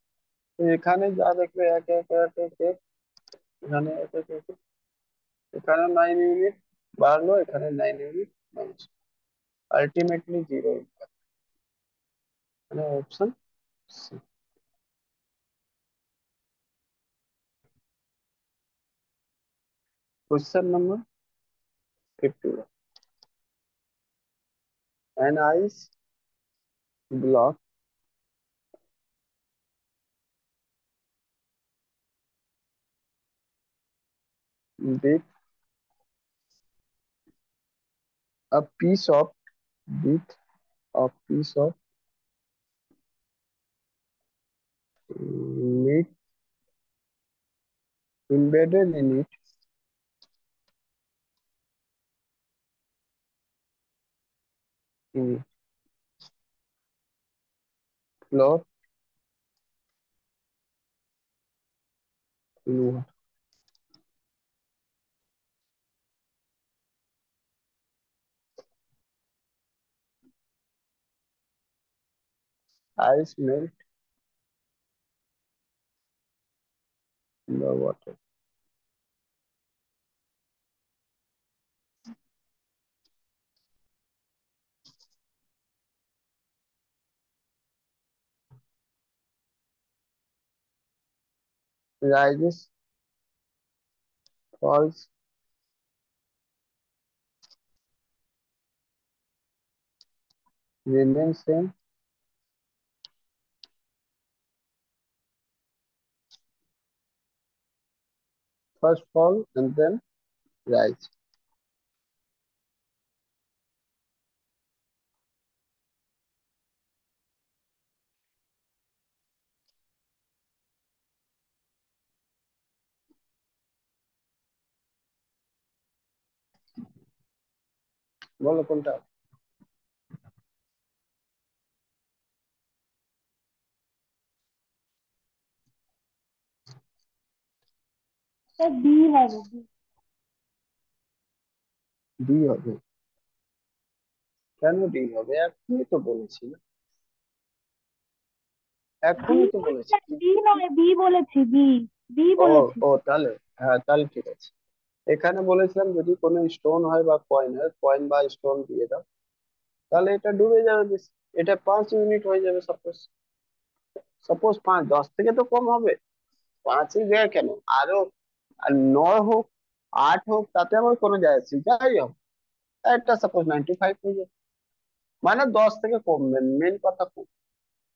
তো এখানে যা দেখবে এক এক এক এক এক এখানে এক এক এক এক, এখানে 9 ইউনিট বাড়লো এখানে 9 ইউনিট মাইনাস আলটিমেটলি 0 মানে option C question number 51 an ice block with a piece of with a piece of meat embedded in it in flour in water. Ice melt in the water. Rises, falls, remains same. First fall and then rise. বলো কোনটা? B হবে B. D হবে? কেন D হবে? এখনই তো বলেছি না, বি এখনই তো বলেছি বলছে, ডি নয়, বি বলেছি, বি। বি ও, বলেছি। ও তাহলে, হ্যাঁ তাহলে ঠিক আছে। এখানে বলেছিলাম যদি কোনো স্টোন হয় বা কয়েন হয়, কয়েন বা স্টোন দিয়ে দাও, তাহলে এটা ডুবে যাবে বেশি। এটা 5 ইউনিট হয়ে যাবে সাপোজ। সাপোজ 5, 10 থেকে তো কম হবে। 5ই দেয় কেন? আরো আর 9 হোক, 8 হোক, তাতে আমার কোনো যায় আসে না। যাই হোক, একটা সাপোজ 95 হয়ে যাবে, মানে 10 থেকে কমবে, মেন কথা কম।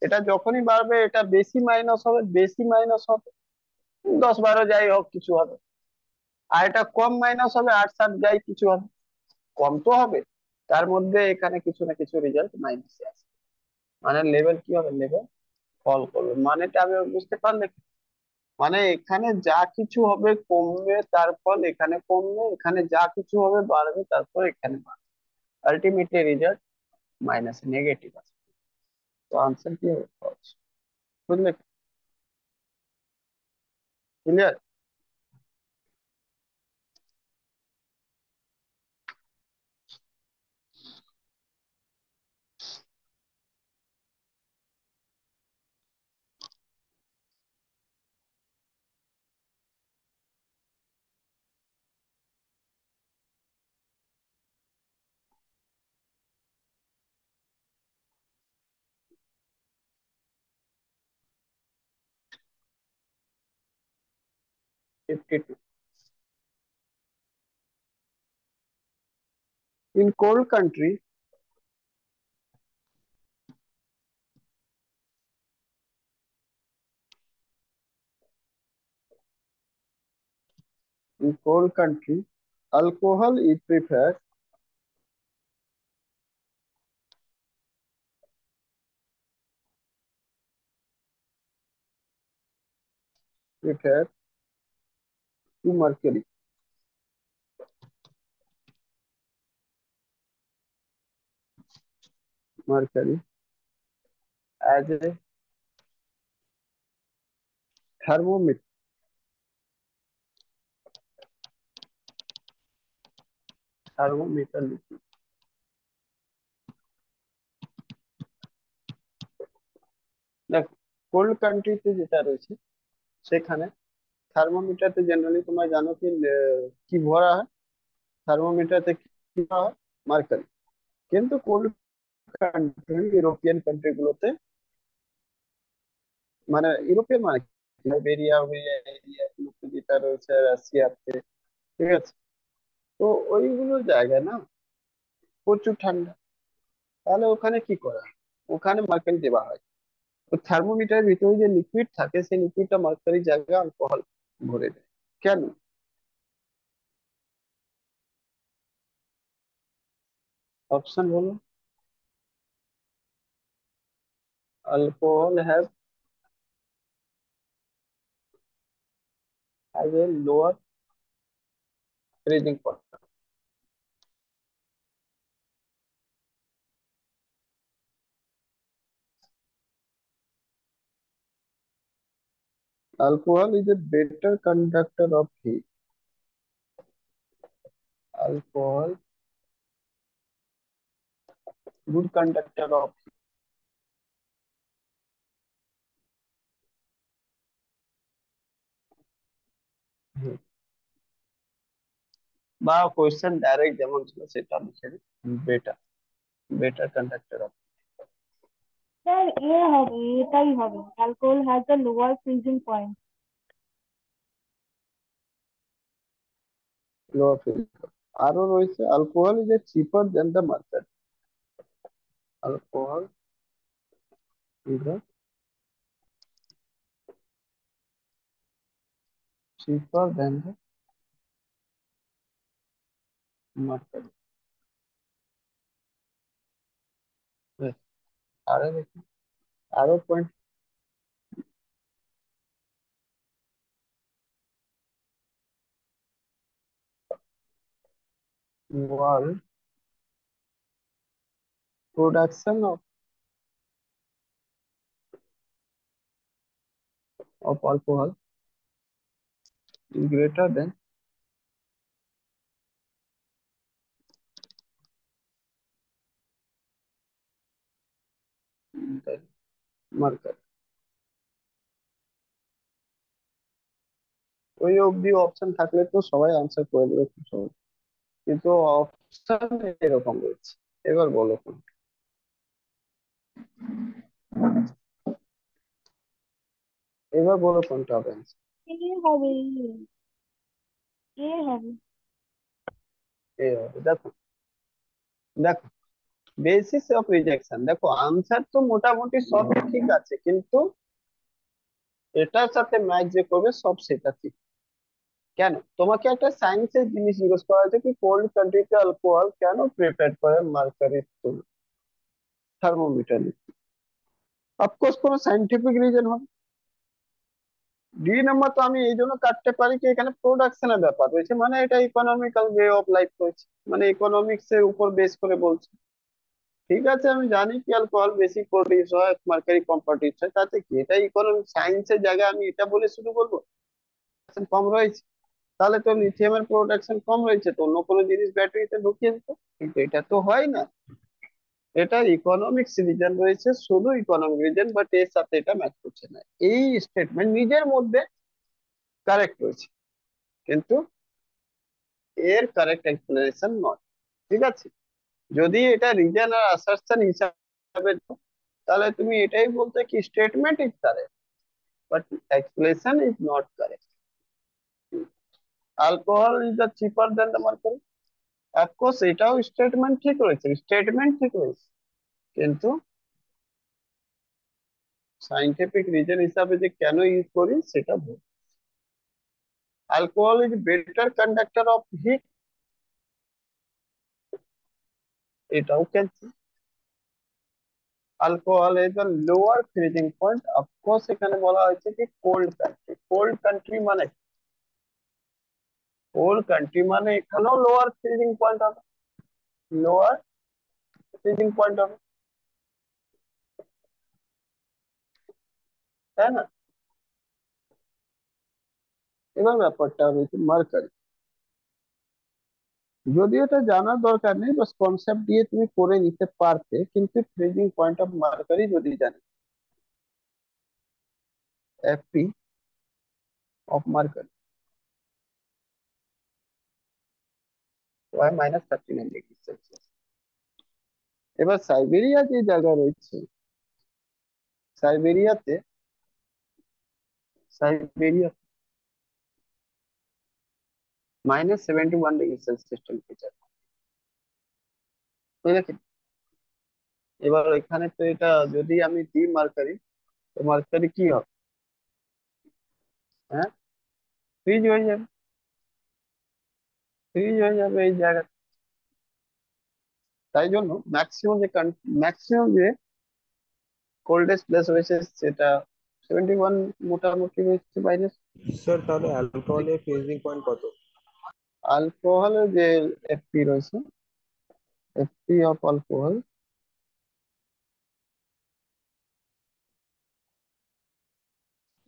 এটা যখনই বাড়বে এটা বেশি মাইনাস হবে, বেশি মাইনাস হবে, 10, 12 যাই হোক কিছু হবে। আর এটা কম মাইনাস হবে, 8, 7 যাই কিছু হবে, কম তো হবে। তার মধ্যে এখানে কিছু না কিছু রেজাল্ট মাইনাসে আসবে, মানে লেভেল কি হবে, লেভেল ফল করবে। মানেটা আমি বুঝতে পারলে? মানে এখানে যা কিছু হবে কমবে, তার ফল এখানে কমবে, এখানে যা কিছু হবে বাড়বে, তারপর এখানে বাড়বে। আলটিমেটলি রেজাল্ট মাইনাস, নেগেটিভ আসবে। তো আনসার কি হবে? False। বুঝলে? Clear? 52. In cold country, in cold country, alcohol is preferred to mercury. Mercury as a thermometer. Thermometer লিখি। দেখো, কোল্ড কান্ট্রিতে যেটা রয়েছে সেখানে থার্মোমিটারতে জেনারেলি তোমরা জানো কি কি ভরা হয়? থার্মোমিটারতে কি ভরা হয়? মার্কারি। কিন্তু কোল্ড কান্ট্রি, ইউরোপিয়ান কান্ট্রি গুলোতে, মানে ইউরোপিয়ান মানে কি? সাইবেরিয়া এরিয়া গুলোতে যেটা রয়েছে, রাশিয়াতে, ঠিক আছে, তো ওইগুলো জায়গায় না প্রচুর ঠান্ডা। তাহলে ওখানে কি করা হয়? ওখানে মার্কারি দেওয়া হয়। তো থার্মোমিটারের ভিতরে যে লিকুইড থাকে, সেই লিকুইডটা মার্কারি জায়গায় অ্যালকোহল ভরে দেয়। কেন? অপশন বলো। alcohol has a lower freezing point. Alcohol is a better conductor of heat. Alcohol, good conductor of heat. বা কোয়েশ্চেন ডাইরেক্ট যেমন ছিল সেটা লিখে দিই, better, better conductor of sir এ হবে, এটাই হবে, alcohol has a lower freezing point. Lower field. আরো রয়েছে alcohol is a cheaper than the market. Alcohol is a cheaper than the market. আরো দেখি, আরো point. World production of alcohol greater than the mercury। ওই অব্দি option থাকলে তো সবাই আনসার করে দেবে খুব সহজ, কিন্তু অপশন এরকম রয়েছে। এবার বলো কোন, এবার বলো কোনটা হবে answer। এ হবে, এ হবে। এ হবে। দেখো দেখো বেসিস অফ রিজেকশন, দেখো আনসার তো মোটামুটি সব ঠিক আছে, কিন্তু এটার সাথে ম্যাচ যে করবে সব সেটা ঠিক। কেন, তোমাকে একটা সায়েন্সের জিনিস জিজ্ঞেস করা হয়েছে কি কোল্ড কান্ট্রিতে অ্যালকোহল কেন প্রিপেয়ার করে মার্কারির থার্মোমিটার। অফকোর্স কোনো সাইন্টিফিক রিজন হবে। দুই নম্বর তো আমি এই জন্য কাটতে পারি কি এখানে প্রোডাকশনের ব্যাপার রয়েছে, মানে এটা ইকোনমিক্যাল ওয়ে অফ লাইফ রয়েছে, মানে ইকোনমিক্স এর উপর বেস করে বলছে। ঠিক আছে আমি জানি কি অ্যালকোহল বেশি প্রডিউস হয়, মার্কারি কম প্রডিউস হয়, তাতে কি, এটা ইকোনমিক সায়েন্সের জায়গায় আমি এটা বলে শুরু করবো কম রয়েছে, তাহলে তো লিথিয়ামের প্রোডাকশন কম রয়েছে, তো অন্য কোনো জিনিস ব্যাটারিতে ঢুকিয়ে দিত, কিন্তু এটা তো হয় না। এটা ইকোনমিক্স রিজন রয়েছে, শুধু ইকোনমিক রিজন, বাট এর সাথে এটা ম্যাচ করছে না। এই স্টেটমেন্ট নিজের মধ্যে কারেক্ট রয়েছে, কিন্তু এর কারেক্ট এক্সপ্লেনেশন নয়। ঠিক আছে, যদি এটা রিজন আর অ্যাসারশন হিসাবে দাও, তাহলে তুমি এটাই বলতে কি statement is correct but explanation is not correct. Alcohol is the cheaper than the mercury, of course এটাও স্টেটমেন্ট ঠিক রয়েছে, স্টেটমেন্ট ঠিক রয়েছে, কিন্তু সাইন্টিফিক রিজন হিসাবে যে কেন ইউজ করি সেটা ভুল। Alcohol is better conductor of heat, এটাও cancel. Alcohol is the lower freezing point, of course এখানে বলা হয়েছে কি কোল্ড কান্ট্রি, কোল্ড কান্ট্রি মানে কোল্ড কান্ট্রি মানে এখানেও লোয়ার ফ্রিজিং পয়েন্ট হবে, লোয়ার ফ্রিজিং পয়েন্ট হবে, তাই না। এবার ব্যাপারটা হচ্ছে মার্কারি, যদিও এটা জানার দরকার নেই, বাস কনসেপ্ট দিয়ে তুমি করে নিতে পারতে, কিন্তু ফ্রিজিং পয়েন্ট অফ মার্কারি যদি জানি, FP of mercury Y -39°C। এবার সাইবেরিয়া যে জায়গা রয়েছে, সাইবেরিয়াতে সাইবেরিয়া -71°C টেম্পারেচার, বুঝলে। এবার এখানে তো এটা যদি আমি দিই মার্কারি, তো মার্কারি কি হবে, হ্যাঁ ফ্রিজ হয়ে যাবে, ফ্রিজ হয়ে যাবে এই জায়গা। তাই জন্য ম্যাক্সিমাম যে কোল্ডেস্ট প্লেস রয়েছে সেটা 71 মোটামুটি রয়েছে মাইনাস। স্যার তাহলে অ্যালকোহলের ফ্রিজিং পয়েন্ট কত? অ্যালকোহলের যে এফপি রয়েছে, এফপি অফ অ্যালকোহল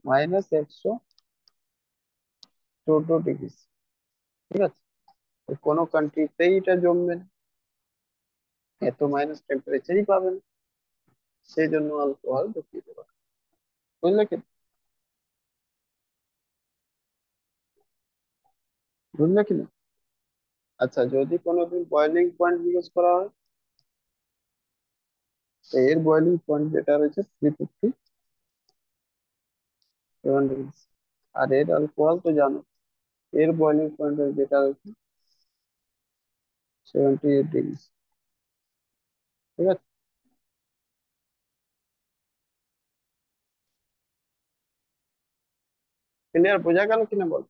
-114°। ঠিক আছে, তো কোনো কান্ট্রিতেই এটা জমবে না, এত মাইনাস টেম্পারেচারই পাবে না, সেই জন্য অ্যালকোহল ঢুকিয়ে দেবে, বুঝলে কি, বুঝলে কি না। আচ্ছা যদি কোনোদিন বয়লিং পয়েন্ট জিজ্ঞেস করা হয়, তো এর বয়লিং পয়েন্ট যেটা রয়েছে 357°। আর এর অ্যালকোহল তো জানো, এর বয়লিং পয়েন্ট যেটা রয়েছে 78°। ঠিক আছে, ক্লিয়ার, বোঝা গেল কিনা বল।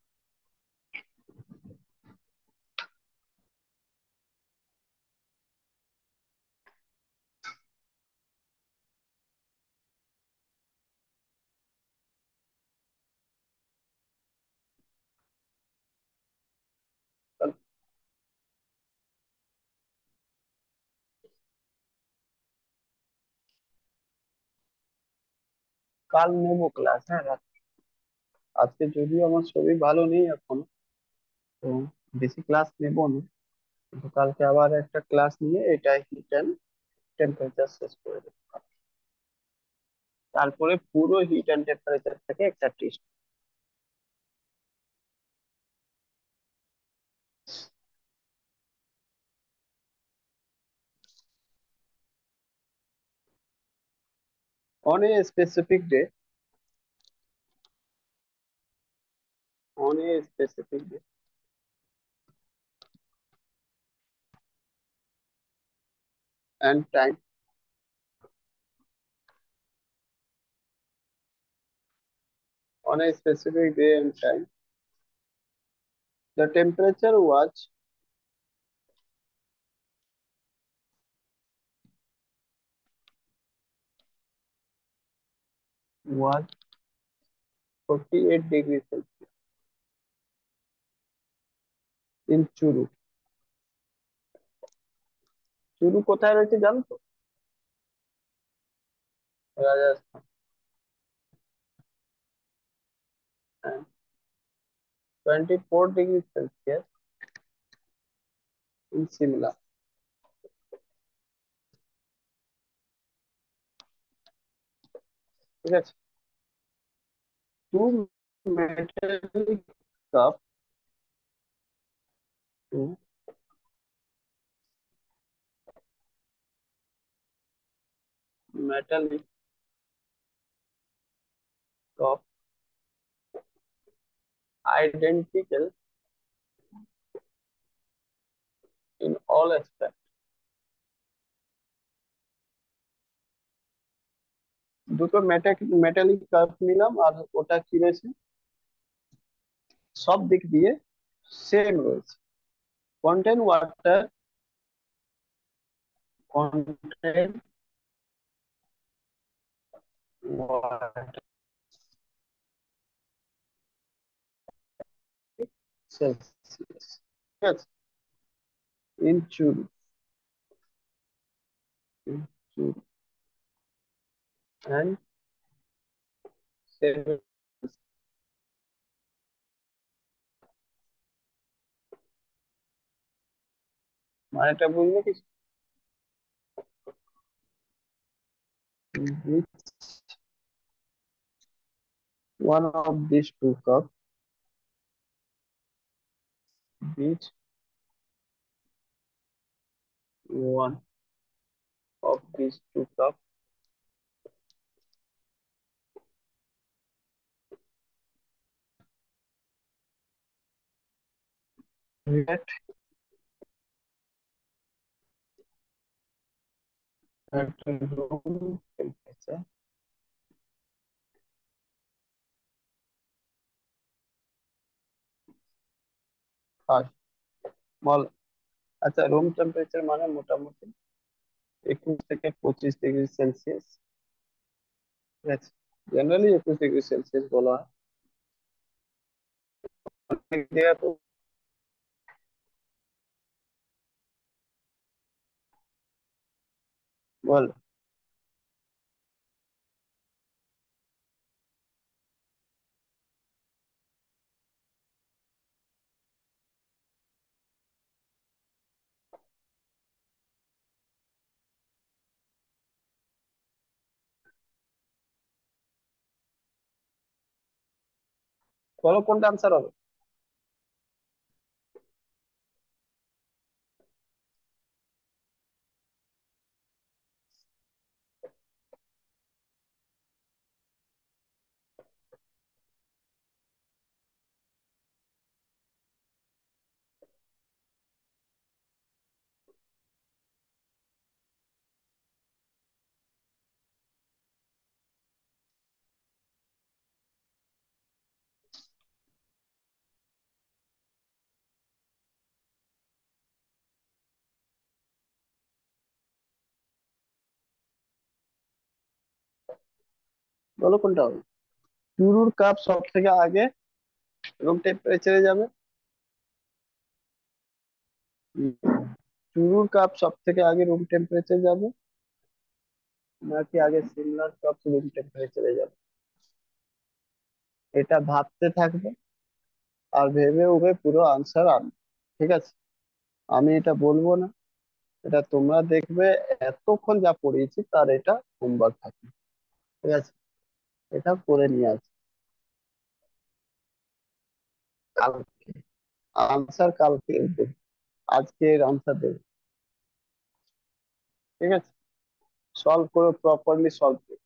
কাল নেবো ক্লাস, হ্যাঁ আজকে যদিও আমার শরীর ভালো নেই এখন, তো বেশি ক্লাস নেবো না, কিন্তু কালকে আবার একটা ক্লাস নিয়ে এটাই হিট অ্যান্ড টেম্পারেচার শেষ করে দেবো। তারপরে পুরো হিট অ্যান্ড টেম্পারেচার থেকে একটা test. on a specific day on a specific day and time, on a specific day and time, the temperature was 48 degrees Celsius in Churu. Churu কোথায় রয়েছে জানো তো? Rajasthan. 24 degrees Celsius in Simla। ঠিক আছে। two metallic cup two metallic cup identical in all aspects। দুটো metallic cup নিলাম, আর ওটা কি রয়েছে, সব দিক দিয়ে সেম রয়েছে। contain water contain water Celsius, ঠিক আছে, in Churu, in Churu and 7, মানেটা বুঝলে কি? Which one of these two cups, which one of these two cups react at room temperature? First, small, আচ্ছা রুম টেম্পারেচার মানে মোটামুটি 21 থেকে 25 ডিগ্রি সেলসিয়াস, ঠিক আছে, জেনারেলি 21 ডিগ্রি সেলসিয়াস বলা হয়। অনেক জায়গায় তো বল, বলো কোনটা আনসার হবে। বলো কোনটা হবে। চুরুর কাপ সব থেকে আগে রুম টেম্পারেচারে যাবে, উম, চুরুর কাপ সব থেকে আগে রুম টেম্পারেচার যাবে, নাকি আগে সিমলার কাপ রুম টেম্পারেচারে যাবে? এটা ভাবতে থাকবে আর ভেবে উবে পুরো আনসার আনবে। ঠিক আছে, আমি এটা বলবো না, এটা তোমরা দেখবে। এতক্ষণ যা পড়িয়েছি তার এটা হোমওয়ার্ক থাকে। ঠিক আছে, এটা করে নিয়ে আসবে কালকে। আনসার কালকে দেবে, আজকে আনসার দেবে। ঠিক আছে, সলভ করো, প্রপারলি সলভ করো।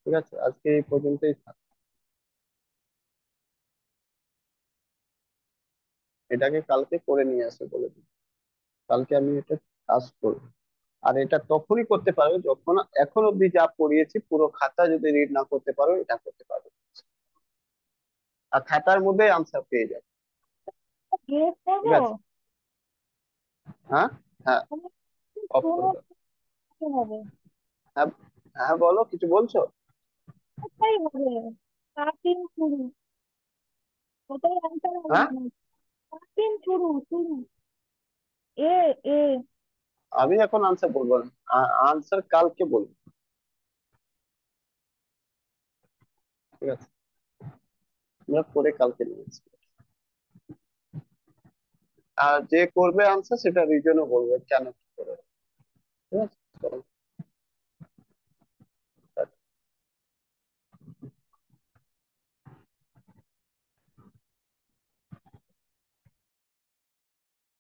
ঠিক আছে, আজকে এই পর্যন্তই থাক। এটাকে কালকে করে নিয়ে আসে বলে দিই, কালকে আমি এটা কাজ করবো। আর এটা তখনই করতে পারবে যখন এখন অব্দি যা পড়িয়েছি পুরো খাতা যদি রিড না করতে পারো, এটা করতে পারবে। আর খাতার মধ্যে আনসার পেয়ে যাবে। গেস ঠিক করবো। আছে, হ্যাঁ, হ্যাঁ, আমি অফ করে কোনো দাও। কিছু হবে, হ্যাঁ, হ্যাঁ, বলো, কিছু বলছো? ওটাই হবে। কাটিং শুরু, ওটাই অ্যান্সার হবে হ্যাঁ, না। কাটিং শুরু শুরু, এ এ। আমি এখন আনসার বলবো না, আনসার কালকে বলবো। ঠিক আছে, আমরা পরে কালকে নিয়ে আসবো। আর যে করবে আনসার সেটা রিজনও বলবে কেন কি করে। ঠিক আছে, চলো।